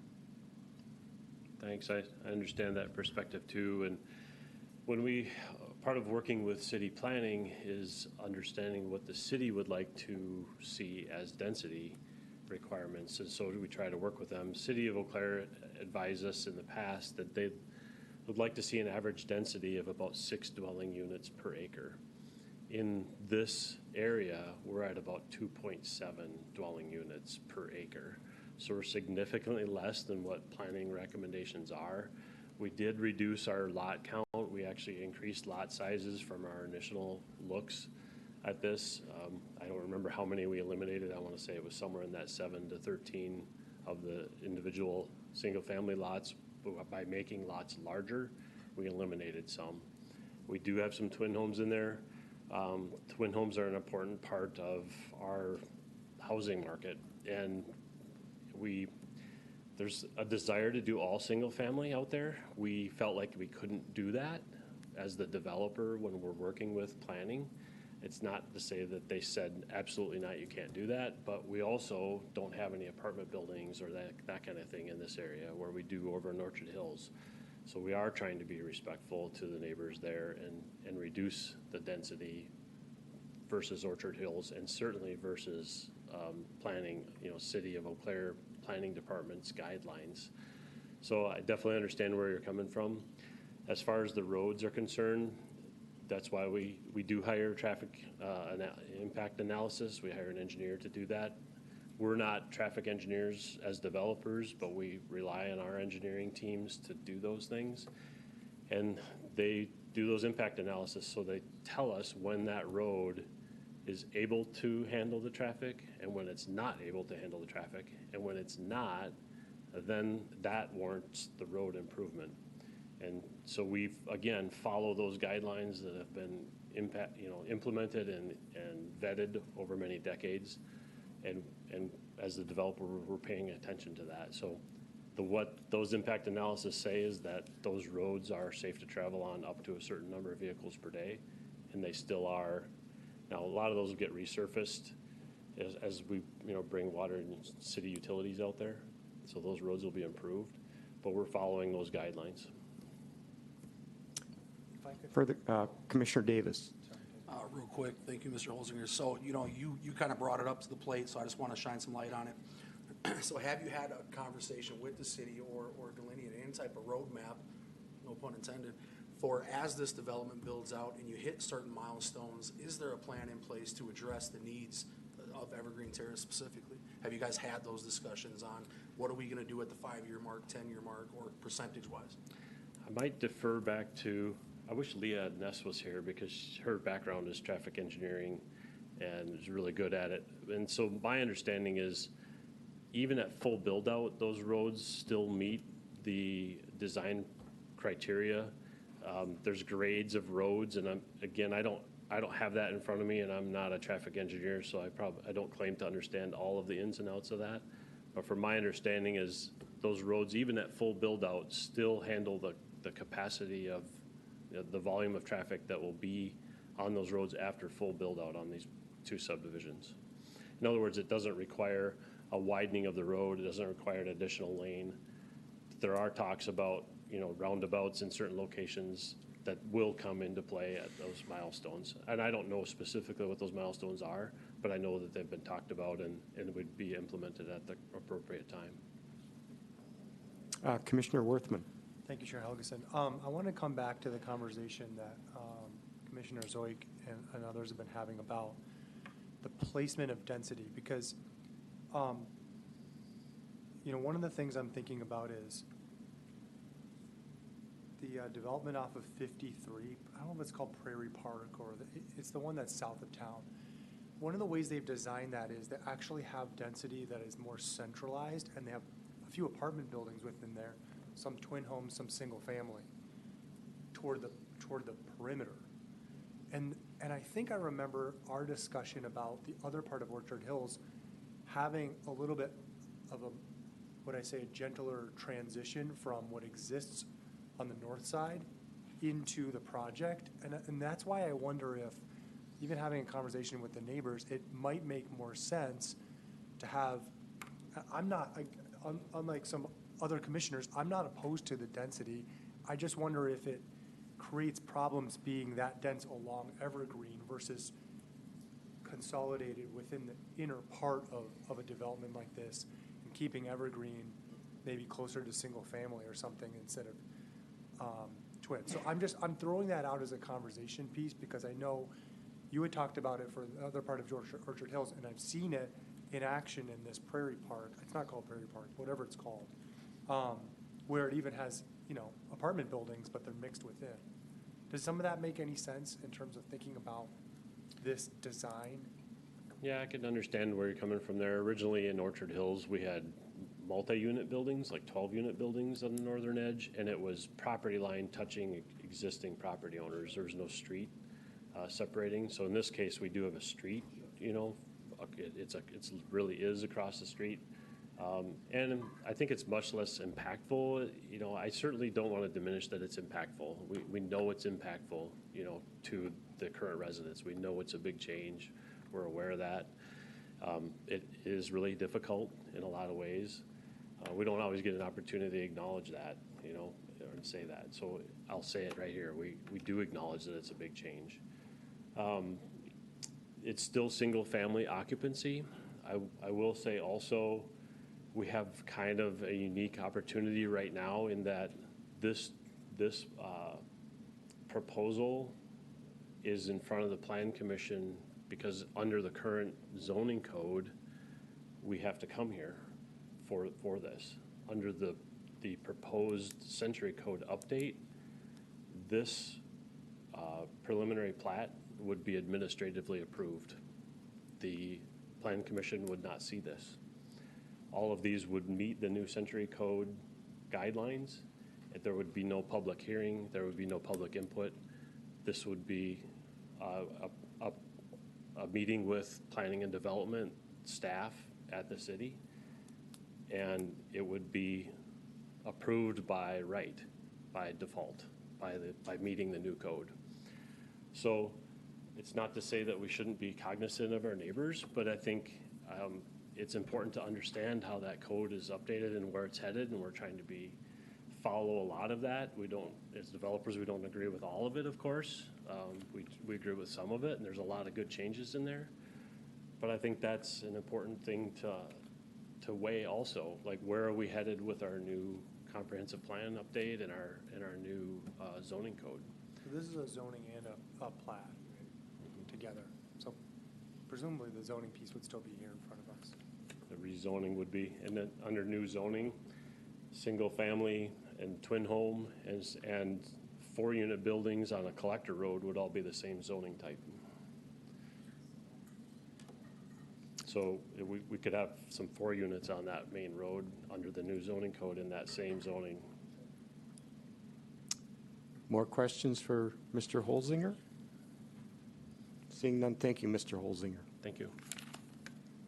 Thanks. I understand that perspective too. And when part of working with city planning is understanding what the city would like to see as density requirements. And so we try to work with them. City of Eau Claire advised us in the past that they would like to see an average density of about 6 dwelling units per acre. In this area, we're at about 2.7 dwelling units per acre. So we're significantly less than what planning recommendations are. We did reduce our lot count. We actually increased lot sizes from our initial looks at this. I don't remember how many we eliminated. I want to say it was somewhere in that 7 to 13 of the individual single-family lots. By making lots larger, we eliminated some. We do have some twin homes in there. Twin homes are an important part of our housing market, and there's a desire to do all single family out there. We felt like we couldn't do that as the developer when we're working with planning. It's not to say that they said absolutely not, you can't do that, but we also don't have any apartment buildings or that kind of thing in this area where we do over in Orchard Hills. So we are trying to be respectful to the neighbors there and reduce the density versus Orchard Hills, and certainly versus planning, City of Eau Claire Planning Department's guidelines. So I definitely understand where you're coming from. As far as the roads are concerned, that's why we do hire traffic impact analysis. We hire an engineer to do that. We're not traffic engineers as developers, but we rely on our engineering teams to do those things. And they do those impact analysis, so they tell us when that road is able to handle the traffic and when it's not able to handle the traffic. And when it's not, then that warrants the road improvement. And so we've, again, follow those guidelines that have been implemented and vetted over many decades. And as the developer, we're paying attention to that. So what those impact analysis say is that those roads are safe to travel on up to a certain number of vehicles per day, and they still are. Now, a lot of those will get resurfaced as we, bring water and city utilities out there. So those roads will be improved, but we're following those guidelines. Further, Commissioner Davis. Real quick, thank you, Mr. Holzinger. So, you kind of brought it up to the plate, so I just want to shine some light on it. So have you had a conversation with the city or delineated any type of roadmap, no pun intended, for as this development builds out and you hit certain milestones, is there a plan in place to address the needs of Evergreen Terrace specifically? Have you guys had those discussions on what are we going to do at the 5-year mark, 10-year mark, or percentage-wise? I might defer back to, I wish Leah Ness was here because her background is traffic engineering and is really good at it. And so my understanding is even at full build out, those roads still meet the design criteria. There's grades of roads, and I don't have that in front of me, and I'm not a traffic engineer, so I don't claim to understand all of the ins and outs of that. But from my understanding is those roads, even at full build out, still handle the capacity of the volume of traffic that will be on those roads after full build out on these 2 subdivisions. In other words, it doesn't require a widening of the road. It doesn't require an additional lane. There are talks about, roundabouts in certain locations that will come into play at those milestones. And I don't know specifically what those milestones are, but I know that they've been talked about and would be implemented at the appropriate time. Commissioner Worthman. Thank you, Chair Helgeson. I want to come back to the conversation that Commissioner Zoik and others have been having about the placement of density, because one of the things I'm thinking about is the development off of 53. I don't know if it's called Prairie Park or it's the one that's south of town. One of the ways they've designed that is they actually have density that is more centralized, and they have a few apartment buildings within there, some twin homes, some single family, toward the perimeter. And I think I remember our discussion about the other part of Orchard Hills having a little bit of a gentler transition from what exists on the north side into the project. And that's why I wonder if, even having a conversation with the neighbors, it might make more sense to have, unlike some other commissioners, I'm not opposed to the density. I just wonder if it creates problems being that dense along Evergreen versus consolidated within the inner part of a development like this, and keeping Evergreen maybe closer to single family or something instead of twin. So I'm throwing that out as a conversation piece, because I know you had talked about it for the other part of Orchard Hills, and I've seen it in action in this Prairie Park. It's not called Prairie Park, whatever it's called, where it even has, apartment buildings, but they're mixed within. Does some of that make any sense in terms of thinking about this design? Yeah, I can understand where you're coming from there. Originally in Orchard Hills, we had multi-unit buildings, like 12-unit buildings on the northern edge, and it was property line touching existing property owners. There was no street separating. So in this case, we do have a street, it's really is across the street. And I think it's much less impactful. I certainly don't want to diminish that it's impactful. We know it's impactful, to the current residents. We know it's a big change. We're aware of that. It is really difficult in a lot of ways. We don't always get an opportunity to acknowledge that, or to say that. So I'll say it right here. We do acknowledge that it's a big change. It's still single-family occupancy. I will say also, we have kind of a unique opportunity right now in that this proposal is in front of the Plan Commission because under the current zoning code, we have to come here for this. Under the proposed Century Code update, this preliminary plat would be administratively approved. The Plan Commission would not see this. All of these would meet the new Century Code guidelines. There would be no public hearing. There would be no public input. This would be a meeting with planning and development staff at the city, and it would be approved by right, by default, by meeting the new code. So it's not to say that we shouldn't be cognizant of our neighbors, but I think it's important to understand how that code is updated and where it's headed, and we're trying to follow a lot of that. We don't, as developers, we don't agree with all of it, of course. We agree with some of it, and there's a lot of good changes in there. But I think that's an important thing to weigh also. Like, where are we headed with our new comprehensive plan update and our new zoning code? So this is a zoning and a plat, right, together. So presumably the zoning piece would still be here in front of us. The rezoning would be, and then under new zoning, single family and twin home and 4-unit buildings on a collector road would all be the same zoning type. So we could have some 4 units on that main road under the new zoning code in that same zoning. More questions for Mr. Holzinger? Seeing none, thank you, Mr. Holzinger. Thank you.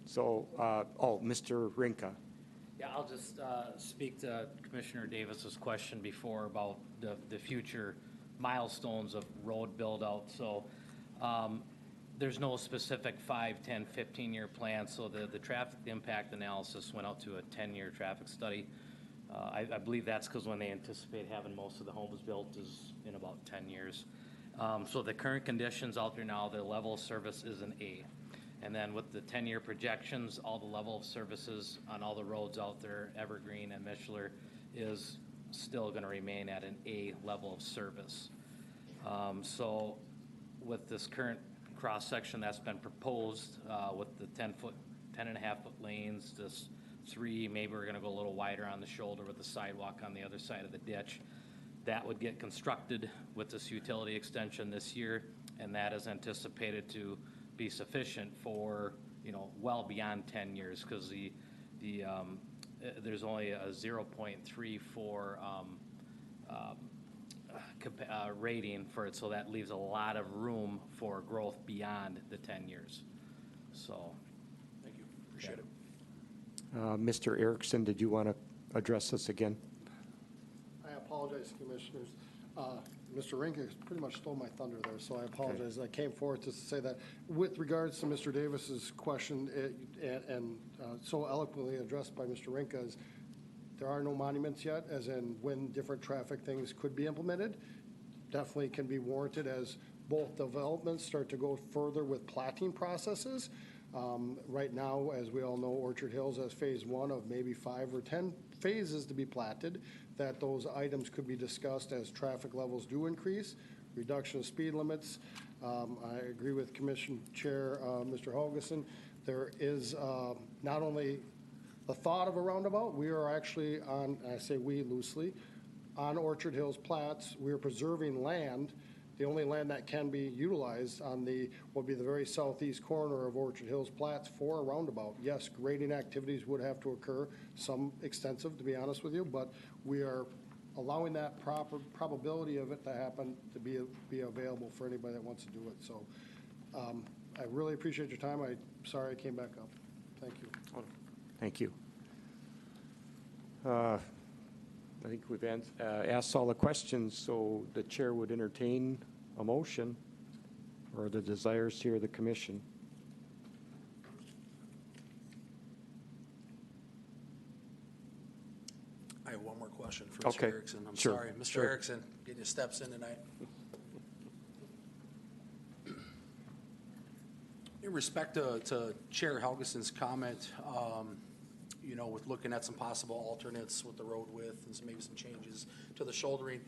So, Mr. Rinka. Yeah, I'll just speak to Commissioner Davis's question before about the future milestones of road build-out. So there's no specific 5, 10, 15-year plan. So the traffic impact analysis went out to a 10-year traffic study. I believe that's because when they anticipate having most of the homes built is in about 10 years. So the current conditions out there now, the level of service is an A. And then with the 10-year projections, all the level of services on all the roads out there, Evergreen and Mishler, is still going to remain at an A level of service. So with this current cross-section that's been proposed, with the 10.5-foot lanes, this 3, maybe we're going to go a little wider on the shoulder with the sidewalk on the other side of the ditch. That would get constructed with this utility extension this year, and that is anticipated to be sufficient for, well beyond 10 years, because there's only a 0.34 rating for it, so that leaves a lot of room for growth beyond the 10 years. So, Thank you, appreciate it. Mr. Erickson, did you want to address this again? I apologize, Commissioners. Mr. Rinka pretty much stole my thunder there, so I apologize. I came forward to say that with regards to Mr. Davis's question, and so eloquently addressed by Mr. Rinka, is there are no monuments yet, as in when different traffic things could be implemented. Definitely can be warranted as both developments start to go further with platting processes. Right now, as we all know, Orchard Hills has phase 1 of maybe 5 or 10 phases to be platted, that those items could be discussed as traffic levels do increase, reduction of speed limits. I agree with Commission Chair Mr. Helgeson. There is not only the thought of a roundabout, we are actually on, I say we loosely, on Orchard Hills plats. We are preserving land, the only land that can be utilized on will be the very southeast corner of Orchard Hills plats for a roundabout. Yes, grading activities would have to occur, some extensive, to be honest with you, but we are allowing that probability of it to happen to be available for anybody that wants to do it. So I really appreciate your time. I'm sorry I came back up. Thank you. Thank you. I think we've asked all the questions, so the chair would entertain a motion or the desires here of the commission. I have one more question for Mr. Okay. Erickson. I'm Sure. sorry, Mr. Sure. Erickson, getting his steps in tonight. In respect to Chair Helgeson's comment, with looking at some possible alternates with the road width and maybe some changes to the shouldering,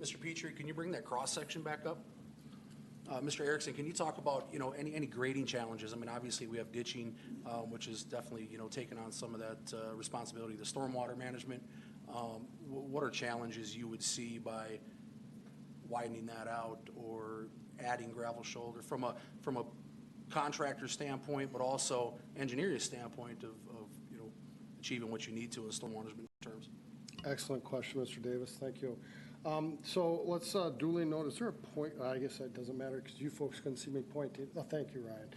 Mr. Petrie, can you bring that cross-section back up? Mr. Erickson, can you talk about, any grading challenges? I mean, obviously, we have ditching, which is definitely, taking on some of that responsibility, the stormwater management. What are challenges you would see by widening that out or adding gravel shoulder from a contractor standpoint, but also engineering standpoint of achieving what you need to in stormwater management terms? Excellent question, Mr. Davis. Thank you. So let's duly note, is there a point, I guess that doesn't matter because you folks couldn't see me pointing. Thank you, Ryan.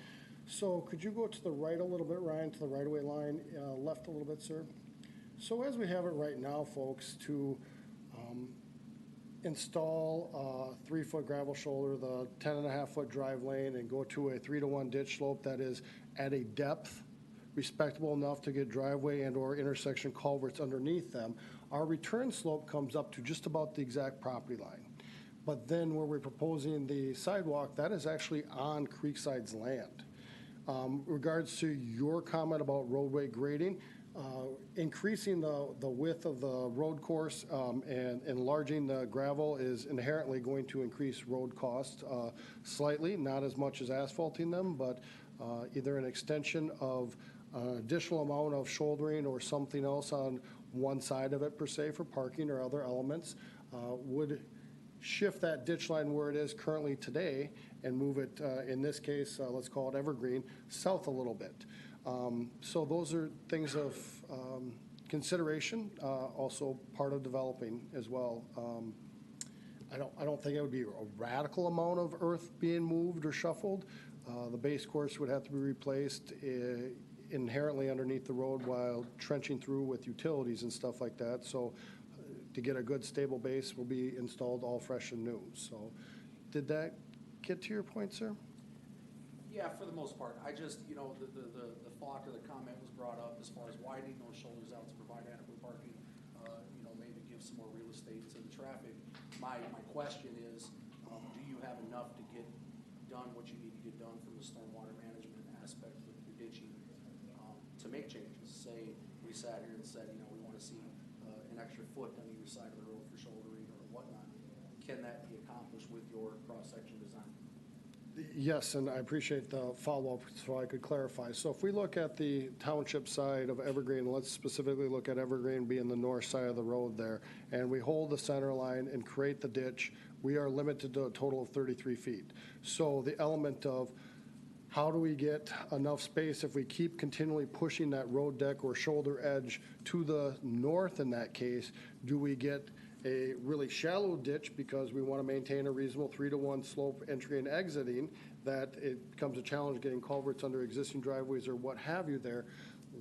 So could you go to the right a little bit, Ryan, to the right-of-way line, left a little bit, sir? So as we have it right now, folks, to install a 3-foot gravel shoulder, the 10.5-foot drive lane, and go to a 3-to-1 ditch slope that is at a depth respectable enough to get driveway and/or intersection culverts underneath them, our return slope comes up to just about the exact property line. But then where we're proposing the sidewalk, that is actually on Creekside's land. Regards to your comment about roadway grading, increasing the width of the road course and enlarging the gravel is inherently going to increase road costs slightly, not as much as asphalting them, but either an extension of an additional amount of shouldering or something else on one side of it per se for parking or other elements would shift that ditch line where it is currently today and move it, in this case, let's call it Evergreen, south a little bit. So those are things of consideration, also part of developing as well. I don't think it would be a radical amount of earth being moved or shuffled. The base course would have to be replaced inherently underneath the road while trenching through with utilities and stuff like that. So to get a good stable base will be installed all fresh and new. So did that get to your point, sir? Yeah, for the most part. I just, the thought or the comment was brought up as far as widening those shoulders out to provide adequate parking, maybe give some more real estate to the traffic. My question is, do you have enough to get done what you need to get done from the stormwater management aspect with your ditching to make changes? Say we sat here and said, we want to see an extra foot on either side of the road for shouldering or whatnot. Can that be accomplished with your cross-section design? Yes, and I appreciate the follow-up so I could clarify. So if we look at the township side of Evergreen, let's specifically look at Evergreen being the north side of the road there, and we hold the center line and create the ditch, we are limited to a total of 33 feet. So the element of how do we get enough space if we keep continually pushing that road deck or shoulder edge to the north in that case, do we get a really shallow ditch because we want to maintain a reasonable 3-to-1 slope entry and exiting, that it becomes a challenge getting culverts under existing driveways or what have you there.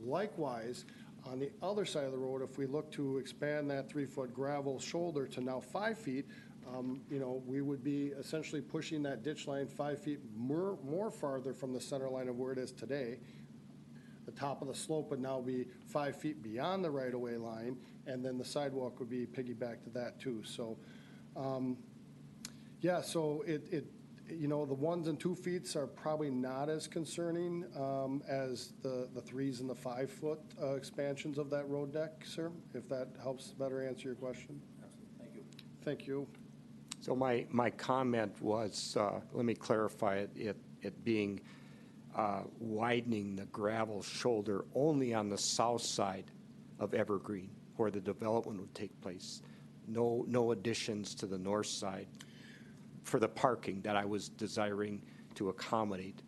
Likewise, on the other side of the road, if we look to expand that 3-foot gravel shoulder to now 5 feet, we would be essentially pushing that ditch line 5 feet more farther from the center line of where it is today. The top of the slope would now be 5 feet beyond the right-of-way line, and then the sidewalk would be piggyback to that too. So, so the 1s and 2 feet are probably not as concerning as the 3s and the 5-foot expansions of that road deck, sir, if that helps better answer your question. Absolutely. Thank you. Thank you. So my comment was, let me clarify it being widening the gravel shoulder only on the south side of Evergreen where the development would take place. No additions to the north side for the parking that I was desiring to accommodate.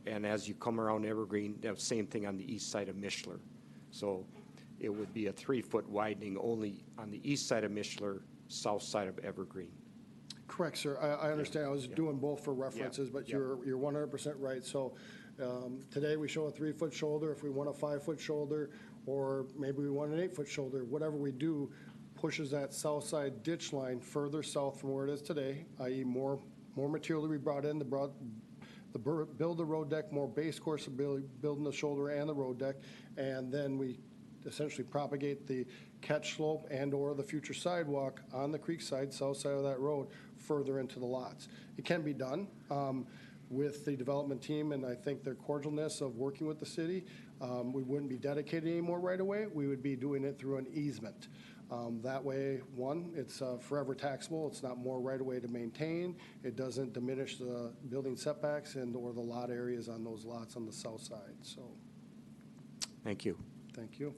And as you come around Evergreen, the same thing on the east side of Mishler. So it would be a 3-foot widening only on the east side of Mishler, south side of Evergreen. Correct, sir. I understand. I was doing both for references, but you're 100% right. So today we show a 3-foot shoulder. If we want a 5-foot shoulder, or maybe we want an 8-foot shoulder, whatever we do pushes that south side ditch line further south from where it is today, i.e. more material to be brought in, build the road deck, more base course of building the shoulder and the road deck, and then we essentially propagate the catch slope and or the future sidewalk on the Creekside, south side of that road, further into the lots. It can be done with the development team, and I think their cordialness of working with the city. We wouldn't be dedicated anymore right away. We would be doing it through an easement. That way, one, it's forever taxable. It's not more right away to maintain. It doesn't diminish the building setbacks and or the lot areas on those lots on the south side. So, Thank you. Thank you.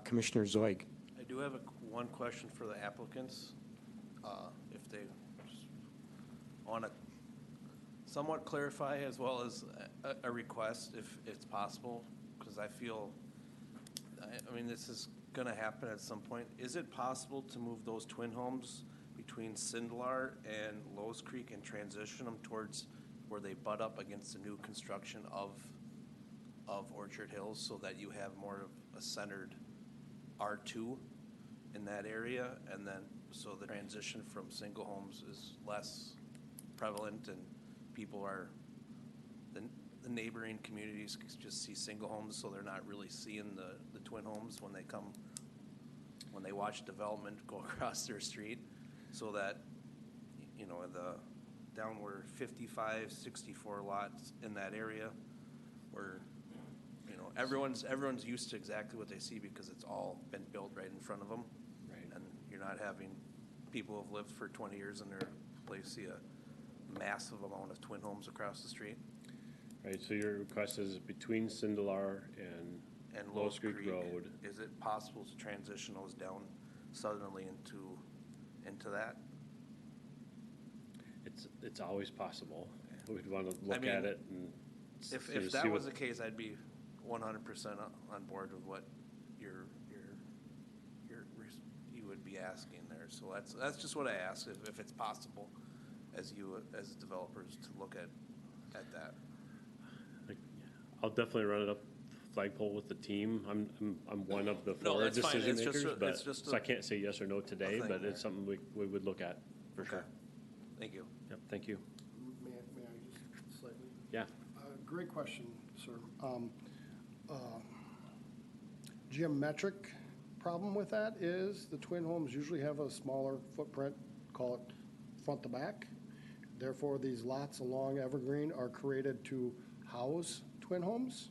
Commissioner Zoig. I do have one question for the applicants. If they want to somewhat clarify as well as a request if it's possible, because I feel, this is gonna happen at some point. Is it possible to move those twin homes between Sindelar and Lowe's Creek and transition them towards where they butt up against the new construction of Orchard Hills, so that you have more of a centered R2 in that area, and then, so the transition from single homes is less prevalent, and people are, the neighboring communities just see single homes, so they're not really seeing the twin homes when they watch development go across their street, so that, you know, down where 55, 64 lots in that area, where, you know, everyone's used to exactly what they see because it's all been built right in front of them. Right. And you're not having people who have lived for 20 years in their place see a massive amount of twin homes across the street. Right, so your request is between Sindelar and Lowe's Creek Road. Is it possible to transition those down suddenly into that? It's always possible. We'd want to look I mean, at it and If that was the case, I'd be 100% on board with what you would be asking there. So that's just what I asked, if it's possible, as developers, to look at that. I'll definitely run it up flagpole with the team. I'm one of the No, four that's fine. decision It's just makers, a- but it's just so a- I can't say yes or no today, thing but there. it's something we would look at for sure. Thank you. Yep, thank you. May I just slightly? Yeah. Great question, sir. Geometric problem with that is the twin homes usually have a smaller footprint, call it front to back. Therefore, these lots along Evergreen are created to house twin homes.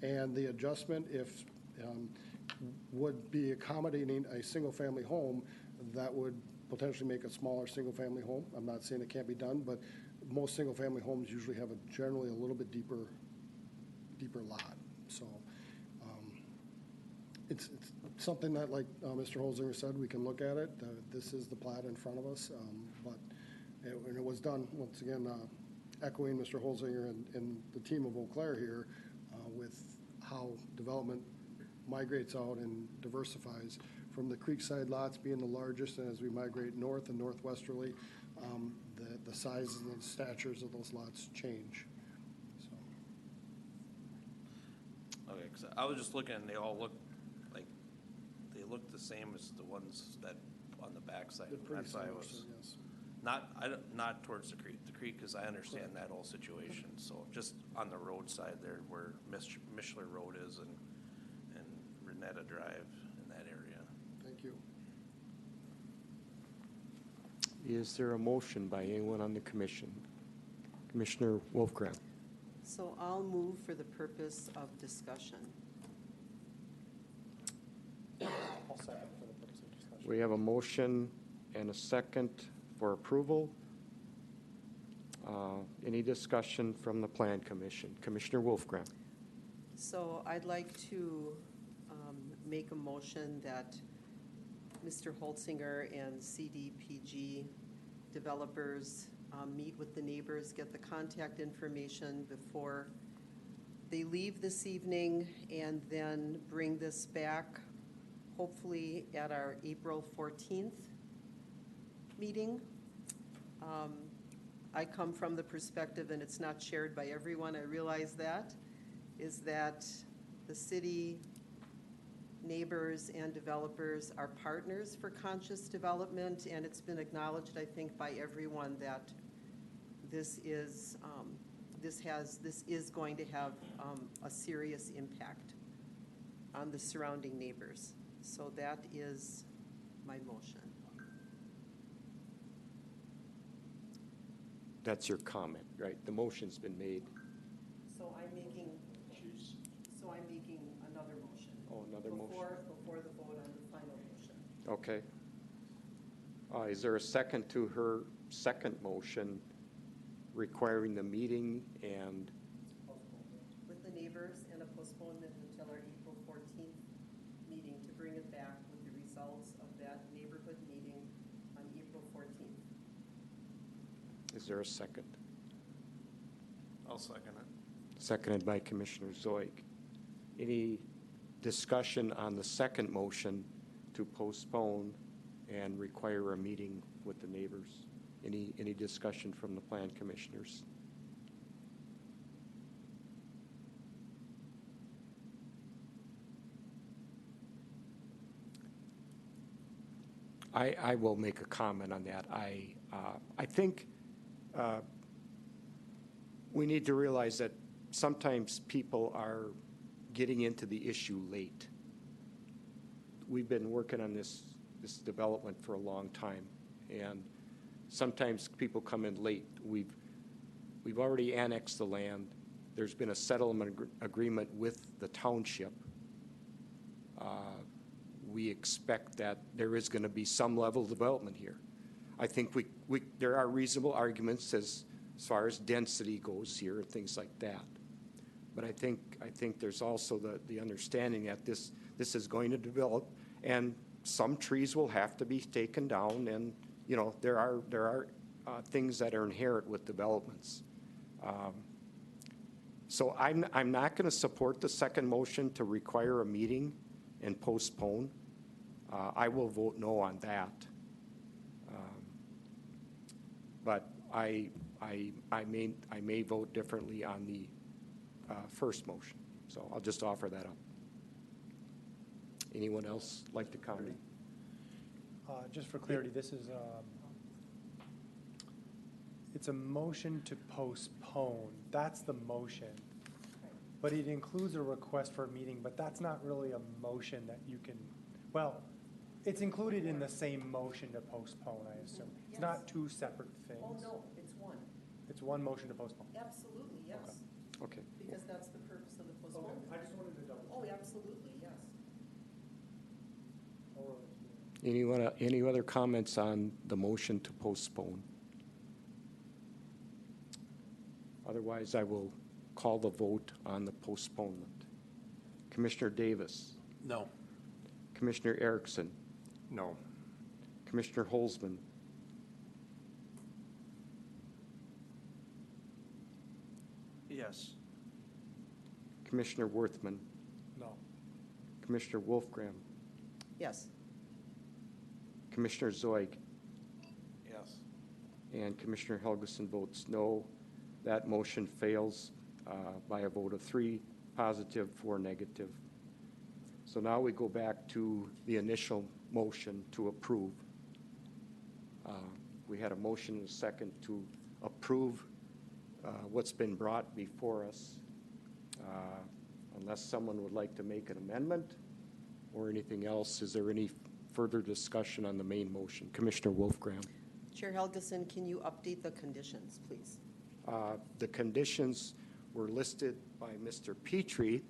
And the adjustment, if would be accommodating a single-family home that would potentially make a smaller single-family home. I'm not saying it can't be done, but most single-family homes usually have generally a little bit deeper lot. So it's something that, like Mr. Holzinger said, we can look at it. This is the plat in front of us, but it was done, once again, echoing Mr. Holzinger and the team of Eau Claire here with how development migrates out and diversifies from the creekside lots being the largest, and as we migrate north and northwesterly, the sizes and the statures of those lots change. So. Okay, because I was just looking, and they all look the same as the ones that on the backside. They're pretty That's why I similar, was so yes. not towards the creek. The creek, because I understand that whole situation. So just on the roadside there, where Mishler Road is and Renetta Drive in that area. Thank you. Is there a motion by anyone on the commission? Commissioner Wolfgram. So I'll move for the purpose of discussion. I'll second for the purpose of discussion. We have a motion and a second for approval. Any discussion from the Plan Commission? Commissioner Wolfgram. So I'd like to make a motion that Mr. Holtzinger and CDPG developers meet with the neighbors, get the contact information before they leave this evening, and then bring this back, hopefully at our April 14th meeting. I come from the perspective, and it's not shared by everyone, I realize that, is that the city, neighbors, and developers are partners for conscious development, and it's been acknowledged, I think, by everyone that this is going to have a serious impact on the surrounding neighbors. So that is my motion. That's your comment, right? The motion's been made. So I'm making another motion. Oh, another motion. Before the vote on the final motion. Okay. Is there a second to her second motion requiring the meeting and, With the neighbors and a postponement until our April 14th meeting to bring it back with the results of that neighborhood meeting on April 14th. is there a second? I'll second it. Seconded by Commissioner Zoik. Any discussion on the second motion to postpone and require a meeting with the neighbors? Any discussion from the plan commissioners? I will make a comment on that. I think we need to realize that sometimes people are getting into the issue late. We've been working on this development for a long time, and sometimes people come in late. We've already annexed the land. There's been a settlement agreement with the township. We expect that there is going to be some level of development here. I think there are reasonable arguments as far as density goes here and things like that. But I think there's also the understanding that this is going to develop, and some trees will have to be taken down, and there are things that are inherent with developments. So I'm not going to support the second motion to require a meeting and postpone. I will vote no on that. But I may vote differently on the first motion. So I'll just offer that up. Anyone else like to comment? Just for clarity, this is it's a motion to postpone. That's the motion. But it includes a request for a meeting, but that's not really a motion that you can, well, it's included in the same motion to postpone, I assume. It's not two separate things. Oh, no, it's one. It's one motion to postpone. Absolutely, yes. Okay. Because that's the purpose of the postponement. I just wanted to double check. Oh, absolutely, yes. Any other comments on the motion to postpone? Otherwise, I will call the vote on the postponement. Commissioner Davis? No. Commissioner Erickson? No. Commissioner Holzman? Yes. Commissioner Worthman? No. Commissioner Wolfgram? Yes. Commissioner Zoig? Yes. And Commissioner Helgeson votes no. That motion fails by a vote of 3 positive, 4 negative. So now we go back to the initial motion to approve. We had a motion and a second to approve what's been brought before us. Unless someone would like to make an amendment or anything else, is there any further discussion on the main motion? Commissioner Wolfgram. Chair Helgeson, can you update the conditions, please? The conditions were listed by Mr. Petrie.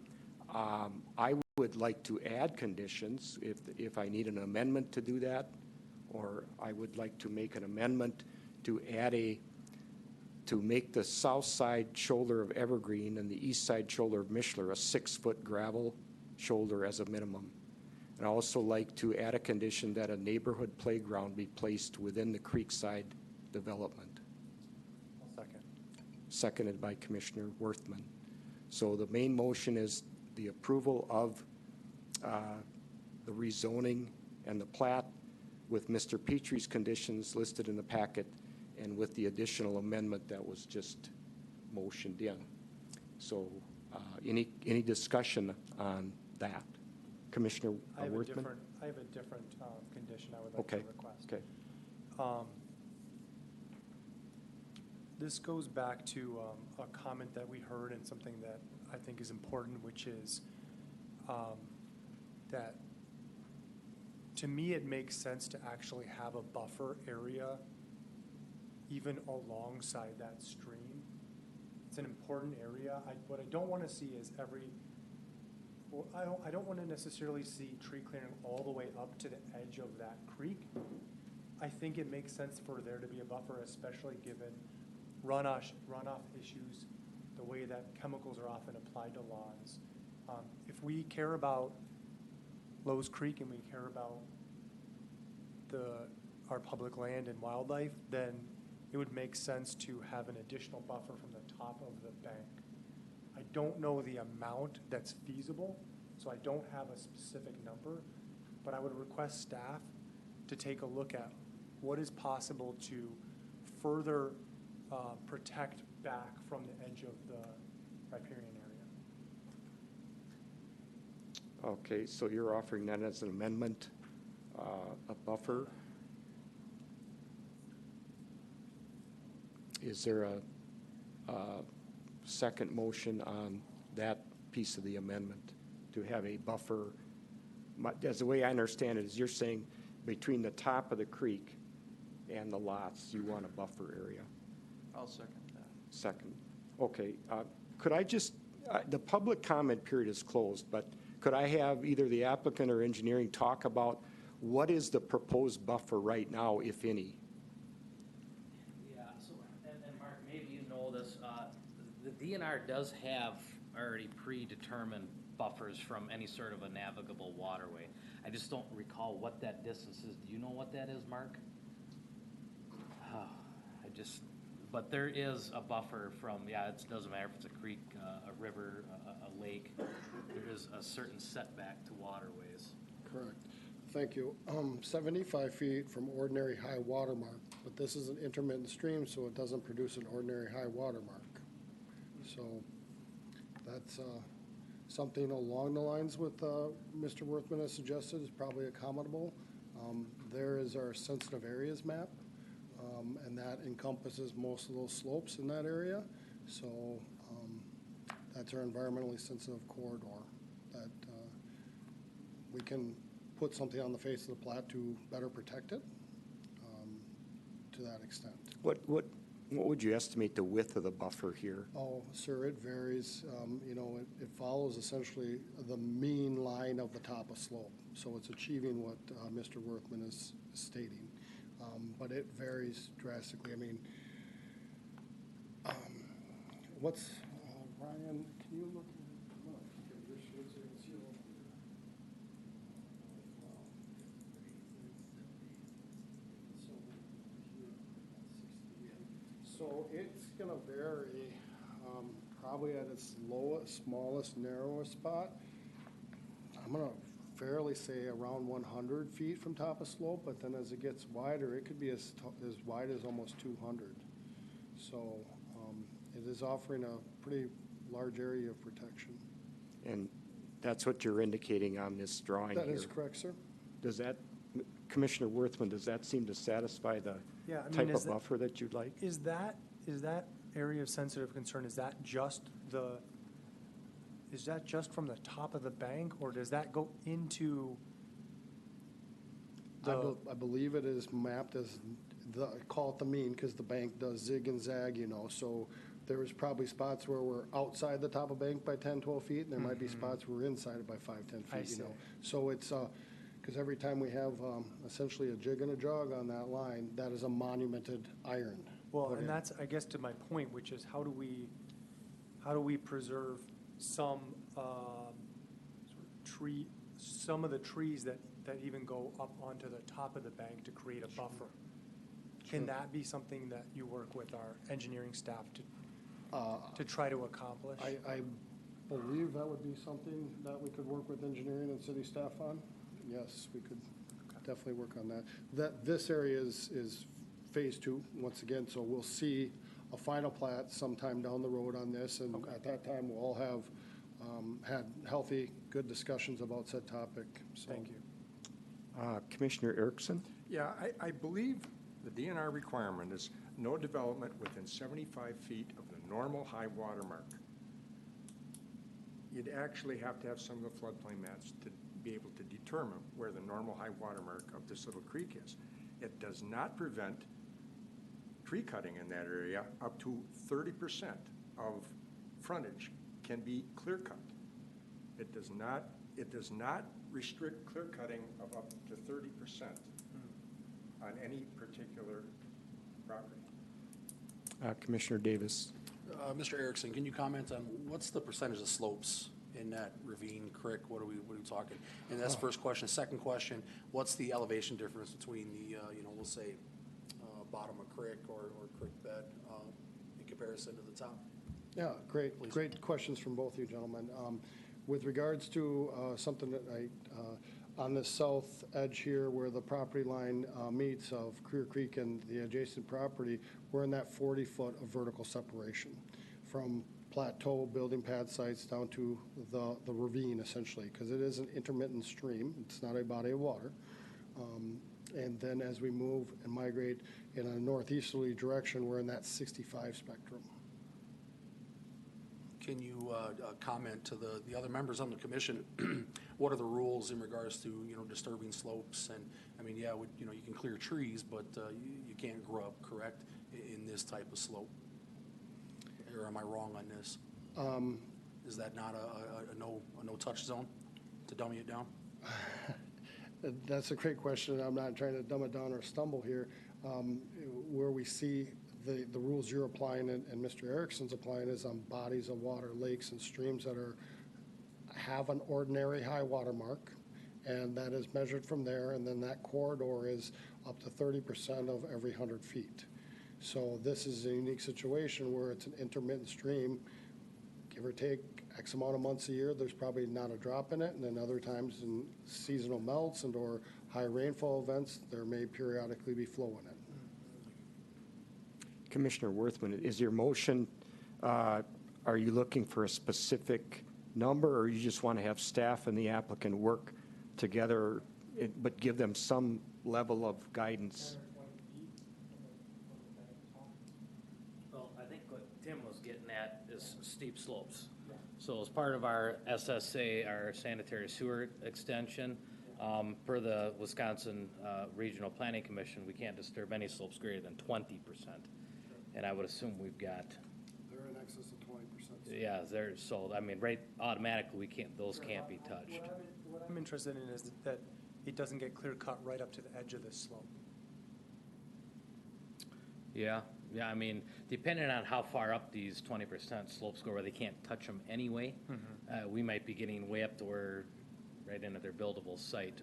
I would like to add conditions if I need an amendment to do that, or I would like to make an amendment to to make the south side shoulder of Evergreen and the east side shoulder of Mishler a 6-foot gravel shoulder as a minimum. And I also like to add a condition that a neighborhood playground be placed within the Creekside development. Second. Seconded by Commissioner Worthman. So the main motion is the approval of the rezoning and the plat with Mr. Petrie's conditions listed in the packet and with the additional amendment that was just motioned in. So any discussion on that? Commissioner Worthman? I have a different condition I would like to request. Okay. This goes back to a comment that we heard and something that I think is important, which is that to me it makes sense to actually have a buffer area even alongside that stream. It's an important area. What I don't want to see is I don't want to necessarily see tree clearing all the way up to the edge of that creek. I think it makes sense for there to be a buffer, especially given runoff issues, the way that chemicals are often applied to lawns. If we care about Lowe's Creek and we care about our public land and wildlife, then it would make sense to have an additional buffer from the top of the bank. I don't know the amount that's feasible, So I don't have a specific number, but I would request staff to take a look at what is possible to further protect back from the edge of the riparian area. Okay, so you're offering that as an amendment, a buffer? Is there a second motion on that piece of the amendment to have a buffer? As the way I understand it is you're saying between the top of the creek and the lots, you want a buffer area. I'll second that. Second. Okay. Could I just, the public comment period is closed, but could I have either the applicant or engineering talk about what is the proposed buffer right now, if any? Yeah, so, and Mark, maybe you know this, the DNR does have already predetermined buffers from any sort of a navigable waterway. I just don't recall what that distance is. Do you know what that is, Mark? But there is a buffer from, it doesn't matter if it's a creek, a river, a lake. There is a certain setback to waterways. Correct. Thank you. 75 feet from ordinary high water mark, but this is an intermittent stream, so it doesn't produce an ordinary high water mark. So that's something along the lines with Mr. Worthman has suggested is probably accommodable. There is our sensitive areas map, and that encompasses most of those slopes in that area. So that's our environmentally sensitive corridor that we can put something on the face of the plat to better protect it to that extent. What would you estimate the width of the buffer here? Oh, sir, it varies. It follows essentially the mean line of the top of slope. So it's achieving what Mr. Worthman is stating. But it varies drastically. I mean, Ryan, can you look? So it's going to vary probably at its lowest, smallest, narrowest spot. I'm going to fairly say around 100 feet from top of slope, but then as it gets wider, it could be as wide as almost 200. So it is offering a pretty large area of protection. And that's what you're indicating on this drawing here? That is correct, sir. Does that, Commissioner Worthman, does that seem to satisfy the type of buffer that you'd like? Is that area of sensitive concern, is that just from the top of the bank, or does that go into the? I believe it is mapped as call it the mean, because the bank does zig and zag, so there is probably spots where we're outside the top of bank by 10, 12 feet, and there might be spots where we're inside it by 5, 10 feet, I see. So it's, because every time we have essentially a jig and a jog on that line, that is a monumented iron. Well, and that's, I guess, to my point, which is how do we preserve some some of the trees that even go up onto the top of the bank to create a buffer? Can that be something that you work with our engineering staff to try to accomplish? I believe that would be something that we could work with engineering and city staff on. Yes, we could definitely work on that. This area is phase 2, once again, so we'll see a final plat sometime down the road on this, and at that time, we'll all have had healthy, good discussions about said topic. So. Thank you. Commissioner Erickson? Yeah, I believe the DNR requirement is no development within 75 feet of the normal high water mark. You'd actually have to have some of the floodplain maps to be able to determine where the normal high water mark of this little creek is. It does not prevent tree cutting in that area. Up to 30% of frontage can be clear cut. It does not restrict clear cutting of up to 30% on any particular property. Commissioner Davis? Mr. Erickson, can you comment on what's the percentage of slopes in that ravine, creek? What are we talking? And that's the first question. Second question, what's the elevation difference between the, we'll say, bottom of creek or creek bed in comparison to the top? Yeah, great questions from both you gentlemen. With regards to something that on the south edge here where the property line meets of Clear Creek and the adjacent property, we're in that 40-foot of vertical separation from plateau building pad sites down to the ravine essentially, because it is an intermittent stream. It's not a body of water. And then as we move and migrate in a northeasterly direction, we're in that 65 spectrum. Can you comment to the other members on the commission, what are the rules in regards to, disturbing slopes? And, I mean, yeah, you can clear trees, but you can't grub, correct, in this type of slope? Or am I wrong on this? Is that not a no-touch zone, to dummy it down? That's a great question. I'm not trying to dumb it down or stumble here. Where we see the rules you're applying and Mr. Erickson's applying is on bodies of water, lakes and streams that have an ordinary high water mark, and that is measured from there, and then that corridor is up to 30% of every 100 feet. So this is a unique situation where it's an intermittent stream, give or take X amount of months a year, there's probably not a drop in it, and then other times in seasonal melts and or high rainfall events, there may periodically be flow in it. Commissioner Worthman, is your motion, are you looking for a specific number, or you just want to have staff and the applicant work together, but give them some level of guidance? Well, I think what Tim was getting at is steep slopes. So as part of our SSA, our sanitary sewer extension, per the Wisconsin Regional Planning Commission, we can't disturb any slopes greater than 20%. And I would assume we've got, They're in excess of 20%. yeah, they're sold. I mean, right, automatically, those can't be touched. What I'm interested in is that it doesn't get clear cut right up to the edge of the slope. Yeah, I mean, depending on how far up these 20% slopes go where they can't touch them anyway, we might be getting way up to where, right into their buildable site.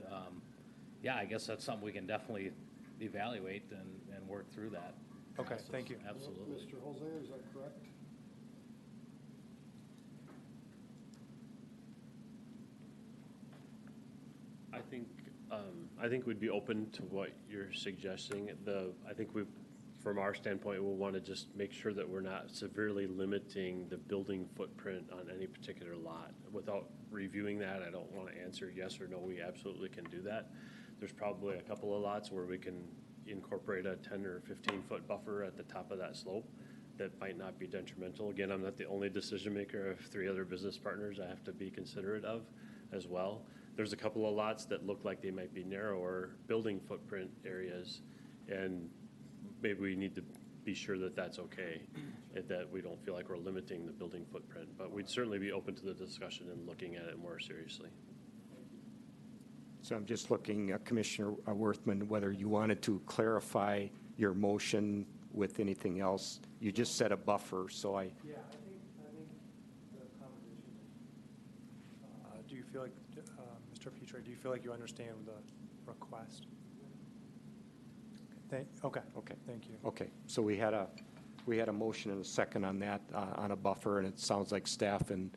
Yeah, I guess that's something we can definitely evaluate and work through that. Okay, process. thank you. Absolutely. Mr. Holzinger, is that correct? I think we'd be open to what you're suggesting. I think from our standpoint, we'll want to just make sure that we're not severely limiting the building footprint on any particular lot. Without reviewing that, I don't want to answer yes or no, we absolutely can do that. There's probably a couple of lots where we can incorporate a 10 or 15-foot buffer at the top of that slope that might not be detrimental. Again, I'm not the only decision maker. I have 3 other business partners I have to be considerate of as well. There's a couple of lots that look like they might be narrower building footprint areas, and maybe we need to be sure that that's okay, and that we don't feel like we're limiting the building footprint. But we'd certainly be open to the discussion and looking at it more seriously. So I'm just looking, Commissioner Worthman, whether you wanted to clarify your motion with anything else. You just said a buffer, so I. Yeah, I think the conversation. Do you feel like, Mr. Petrie, do you feel like you understand the request? Okay, thank you. Okay, so we had a motion and a second on that, on a buffer, and it sounds like staff and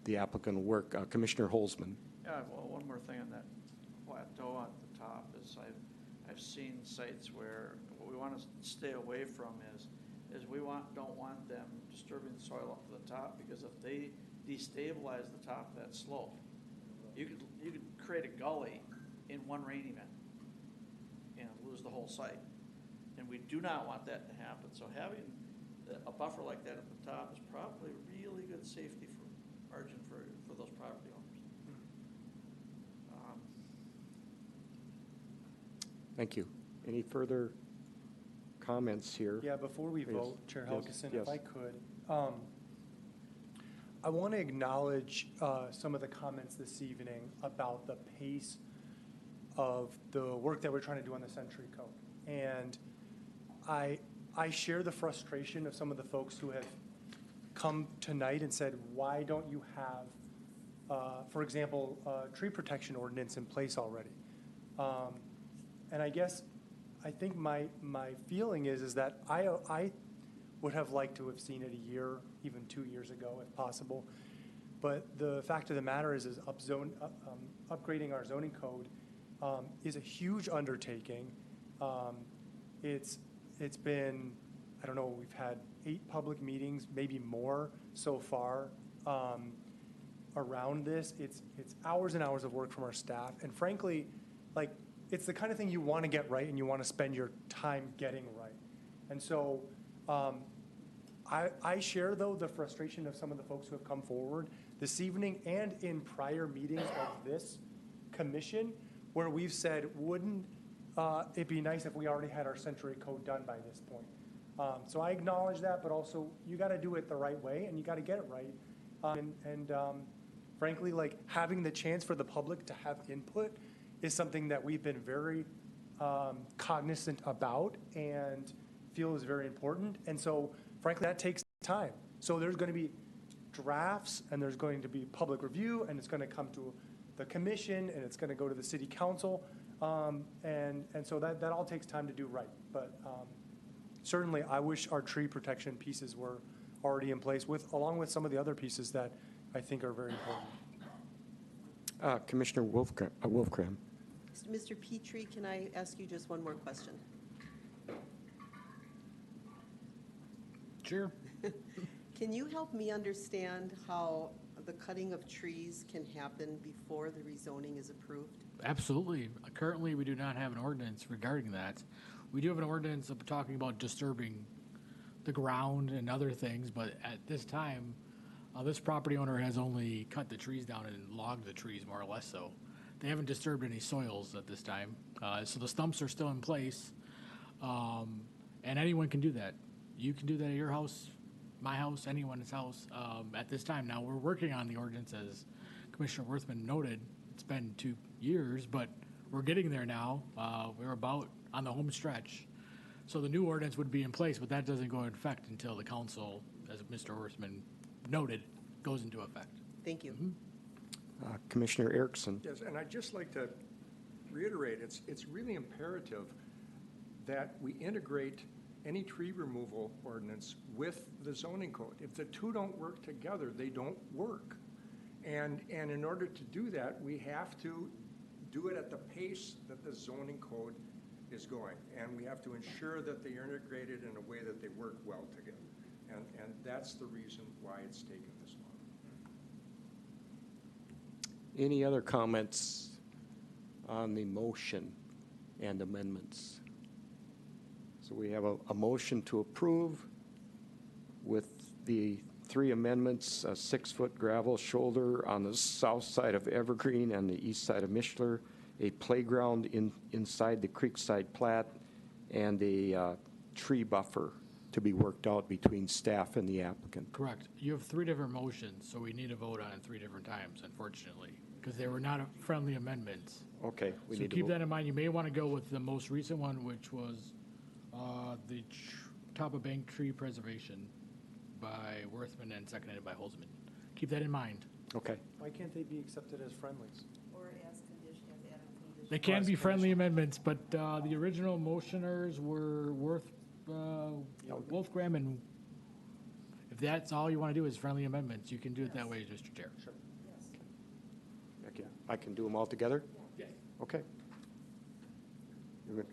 the applicant will work. Commissioner Holzman. Yeah, well, one more thing on that plateau at the top is I've seen sites where what we want to stay away from is we don't want them disturbing the soil up to the top, because if they destabilize the top of that slope, you could create a gully in one rain event and lose the whole site. And we do not want that to happen. So having a buffer like that at the top is probably really good safety margin for those property owners. Thank you. Any further comments here? Yeah, before we Yes. vote, Chair Yes. Helgeson, Yes. if I could, I want to acknowledge some of the comments this evening about the pace of the work that we're trying to do on the Century Code. And I share the frustration of some of the folks who have come tonight and said, why don't you have, for example, a tree protection ordinance in place already? And I guess, I think my feeling is that I would have liked to have seen it a year, even 2 years ago, if possible. But the fact of the matter is upgrading our zoning code is a huge undertaking. It's been, I don't know, we've had 8 public meetings, maybe more so far around this. It's hours and hours of work from our staff. And frankly, like, it's the kind of thing you want to get right and you want to spend your time getting right. And so I share, though, the frustration of some of the folks who have come forward this evening and in prior meetings of this commission, where we've said, wouldn't it be nice if we already had our Century Code done by this point? So I acknowledge that, but also you got to do it the right way and you got to get it right. Frankly, like, having the chance for the public to have input is something that we've been very cognizant about and feel is very important. And so frankly, that takes time. So there's going to be drafts and there's going to be public review and it's going to come to the commission and it's going to go to the city council. And so that all takes time to do right. But certainly I wish our tree protection pieces were already in place along with some of the other pieces that I think are very important. Commissioner Wolfgram. Mr. Petrie, can I ask you just one more question? Sure. Can you help me understand how the cutting of trees can happen before the rezoning is approved? Absolutely. Currently, we do not have an ordinance regarding that. We do have an ordinance of talking about disturbing the ground and other things, but at this time, this property owner has only cut the trees down and logged the trees, more or less so. They haven't disturbed any soils at this time. So the stumps are still in place, and anyone can do that. You can do that at your house, my house, anyone's house at this time. Now, we're working on the ordinance, as Commissioner Worthman noted. It's been 2 years, but we're getting there now. We're about on the home stretch. So the new ordinance would be in place, but that doesn't go into effect until the council, as Mr. Worthman noted, goes into effect. Thank you. Commissioner Erickson. Yes, and I'd just like to reiterate, it's really imperative that we integrate any tree removal ordinance with the zoning code. If the two don't work together, they don't work. And in order to do that, we have to do it at the pace that the zoning code is going. And we have to ensure that they are integrated in a way that they work well together. And that's the reason why it's taken this long. Any other comments on the motion and amendments? So we have a motion to approve with the 3 amendments: a 6-foot gravel shoulder on the south side of Evergreen and the east side of Mishler, a playground inside the Creekside plat, and a tree buffer to be worked out between staff and the applicant. Correct. You have 3 different motions, so we need to vote on it 3 different times, unfortunately, because they were not friendly amendments. Okay, we So need to keep vote. that in mind. You may want to go with the most recent one, which was the top of bank tree preservation by Worthman and seconded by Holzman. Keep that in mind. Okay. Why can't they be accepted as friendlies? Or as condition, as added condition. They can be friendly amendments, but the original motioners were Wolfgram, and if that's all you want to do is friendly amendments, you can do it that way, Mr. Chair. Sure. I can do them all together? Yes. Okay. You're good.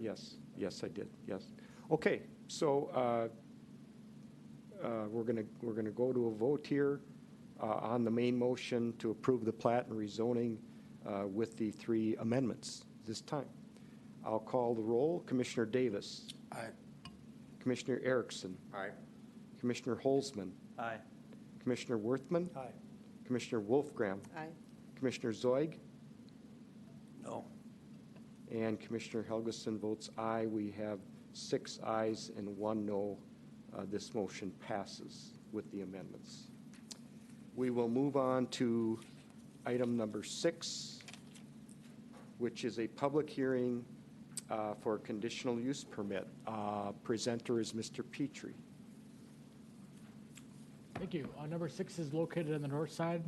Yes, I did, yes. Okay, so we're gonna go to a vote here on the main motion to approve the plat and rezoning with the 3 amendments this time. I'll call the roll. Commissioner Davis. Aye. Commissioner Erickson. Aye. Commissioner Holzman. Aye. Commissioner Worthman. Aye. Commissioner Wolfgram. Aye. Commissioner Zoig. No. And Commissioner Helgeson votes aye. We have 6 ayes and 1 no. This motion passes with the amendments. We will move on to item number 6, which is a public hearing for a conditional use permit. Presenter is Mr. Petrie. Thank you. Number 6 is located on the north side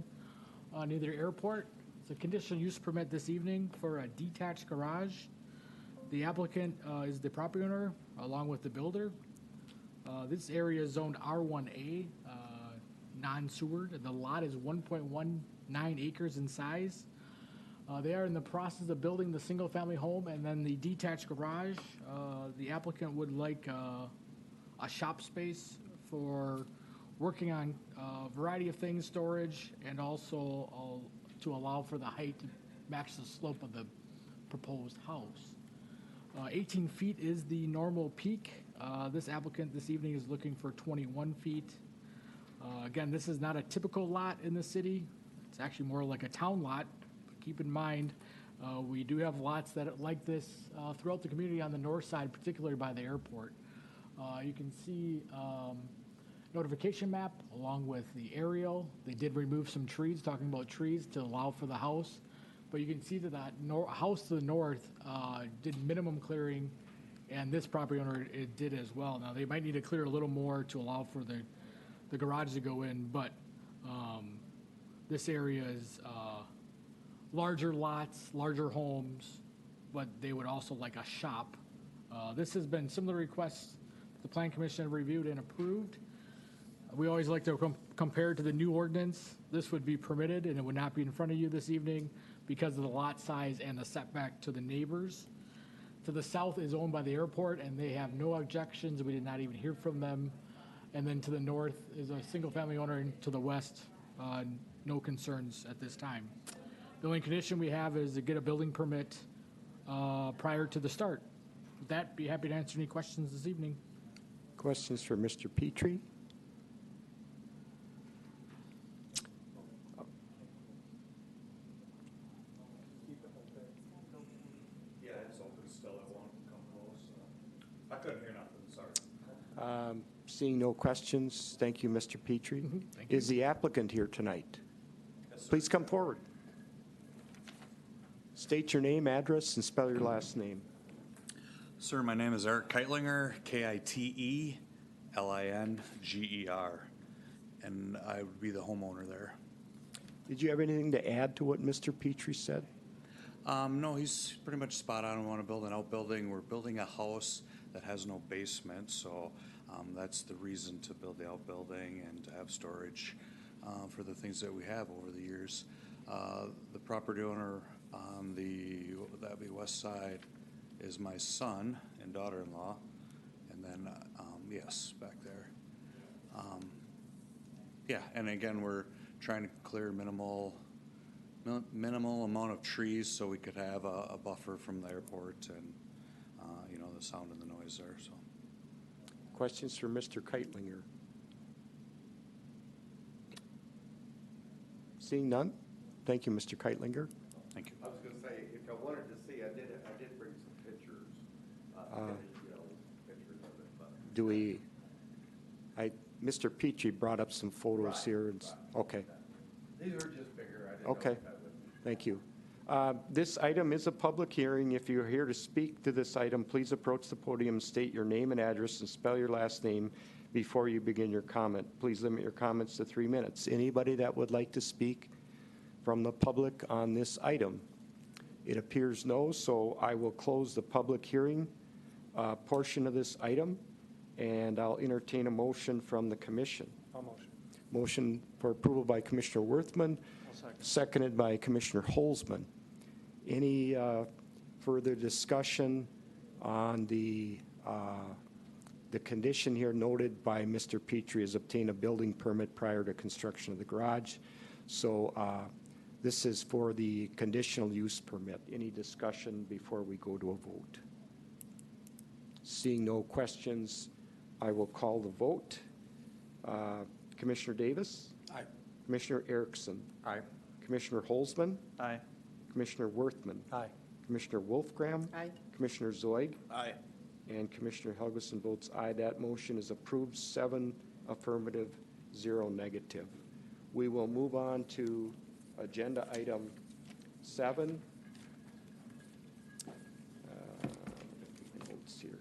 near the airport. It's a conditional use permit this evening for a detached garage. The applicant is the property owner along with the builder. This area is zoned R1A. non-sewered. The lot is 1.19 acres in size. They are in the process of building the single-family home and then the detached garage. The applicant would like a shop space for working on a variety of things, storage, and also to allow for the height to match the slope of the proposed house. 18 feet is the normal peak. This applicant this evening is looking for 21 feet. Again, this is not a typical lot in the city. It's actually more like a town lot. Keep in mind, we do have lots that like this throughout the community on the north side, particularly by the airport. You can see notification map along with the aerial. They did remove some trees, talking about trees to allow for the house. But you can see that house to the north did minimum clearing, and this property owner it did as well. Now, they might need to clear a little more to allow for the garage to go in, but this area is larger lots, larger homes, but they would also like a shop. This has been similar requests the Plan Commission reviewed and approved. We always like to compare to the new ordinance. This would be permitted and it would not be in front of you this evening because of the lot size and the setback to the neighbors. To the south is owned by the airport and they have no objections. We did not even hear from them. And then to the north is a single family owner, and to the west, no concerns at this time. The only condition we have is to get a building permit prior to the start. With that, be happy to answer any questions this evening. Questions for Mr. Petrie? Yeah, it's open still. I won't come close. I couldn't hear nothing, sorry. Seeing no questions, thank you, Mr. Petrie. Thank you. Is the applicant here tonight? Yes, sir. Please come forward. State your name, address, and spell your last name. Sir, my name is Eric Keitlinger, Kitelinger, and I would be the homeowner there. Did you have anything to add to what Mr. Petrie said? No, he's pretty much spot on. We want to build an outbuilding. We're building a house that has no basement, so that's the reason to build the outbuilding and to have storage for the things that we have over the years. The property owner on that'd be west side is my son and daughter-in-law, and then yes, back there. Yeah, and again, we're trying to clear minimal amount of trees so we could have a buffer from the airport and the sound and the noise there. So, Questions for Mr. Keitlinger? Seeing none, thank you, Mr. Keitlinger. thank you. I was going to say, if I wanted to see, I did bring some pictures, pictures of it. But. Do we, Mr. Petrie brought up some photos here. Okay. These are just bigger. I didn't Okay. know if that would. Thank you. This item is a public hearing. If you're here to speak to this item, please approach the podium, state your name and address, and spell your last name before you begin your comment. Please limit your comments to 3 minutes. Anybody that would like to speak from the public on this item? It appears no, so I will close the public hearing portion of this item, and I'll entertain a motion from the commission. I'll motion. Motion for approval by Commissioner Worthman, seconded by Commissioner Holzman. Any further discussion on the condition here noted by Mr. Petrie is obtain a building permit prior to construction of the garage? So this is for the conditional use permit. Any discussion before we go to a vote? Seeing no questions, I will call the vote. Commissioner Davis? Aye. Commissioner Erickson? Aye. Commissioner Holzman? Aye. Commissioner Worthman? Aye. Commissioner Wolfgram? Aye. Commissioner Zoig? Aye. And Commissioner Helgeson votes aye. That motion is approved, 7 affirmative, 0 negative. We will move on to agenda item 7. Notes here.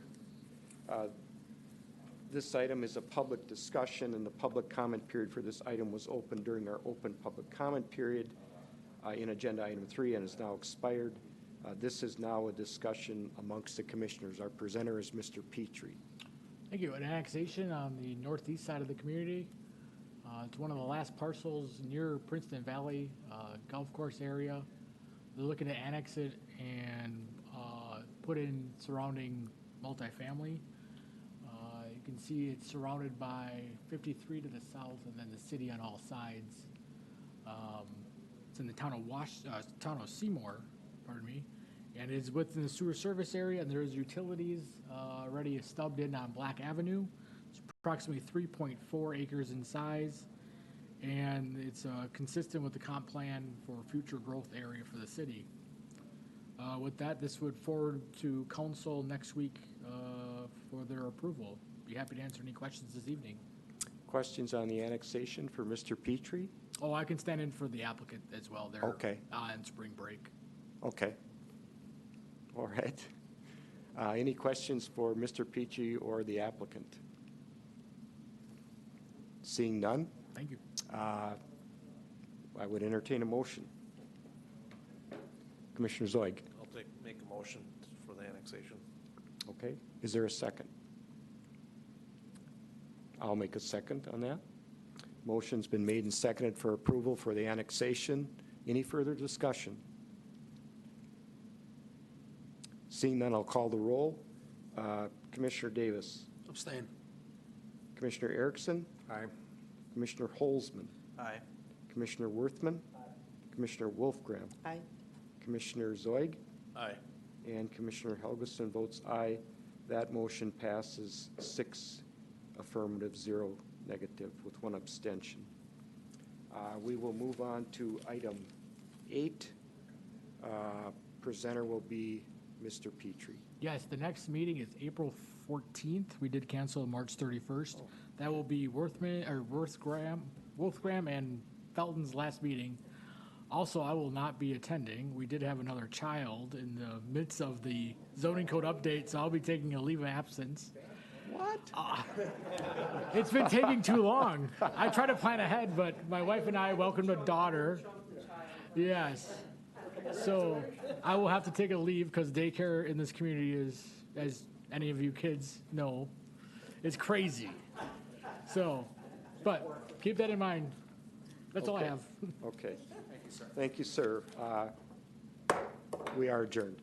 This item is a public discussion, and the public comment period for this item was open during our open public comment period in agenda item 3 and is now expired. This is now a discussion amongst the commissioners. Our presenter is Mr. Petrie. Thank you. An annexation on the northeast side of the community. It's one of the last parcels near Princeton Valley Golf Course area. They're looking to annex it and put in surrounding multifamily. You can see it's surrounded by 53 to the south and then the city on all sides. It's in the town of Seymour, pardon me, and it's within the sewer service area, and there's utilities already stubbed in on Black Avenue. It's approximately 3.4 acres in size, and it's consistent with the comp plan for future growth area for the city. With that, this would forward to council next week for their approval. Be happy to answer any questions this evening. Questions on the annexation for Mr. Petrie? Oh, I can stand in for the applicant as well. They're Okay. on spring break. Okay. All right. Any questions for Mr. Petrie or the applicant? Seeing none, Thank you. I would entertain a motion. Commissioner Zoig. I'll make a motion for the annexation. Okay. Is there a second? I'll make a second on that. Motion's been made and seconded for approval for the annexation. Any further discussion? Seeing none, I'll call the roll. Commissioner Davis. Abstain. Commissioner Erickson. Aye. Commissioner Holzman. Aye. Commissioner Worthman. Commissioner Wolfgram. Aye. Commissioner Zoig. Aye. And Commissioner Helgeson votes aye. That motion passes 6 affirmative, 0 negative, with 1 abstention. We will move on to item 8. Presenter will be Mr. Petrie. Yes, the next meeting is April 14th. We did cancel March 31st. That will be Wolfgram and Felton's last meeting. Also, I will not be attending. We did have another child in the midst of the zoning code update, so I'll be taking a leave of absence. What? It's been taking too long. I try to plan ahead, but my wife and I welcomed a daughter. Yes. So I will have to take a leave because daycare in this community is, as any of you kids know, is crazy. So, but keep that in mind. That's all I Okay. have. Okay. Thank you, sir. We are adjourned.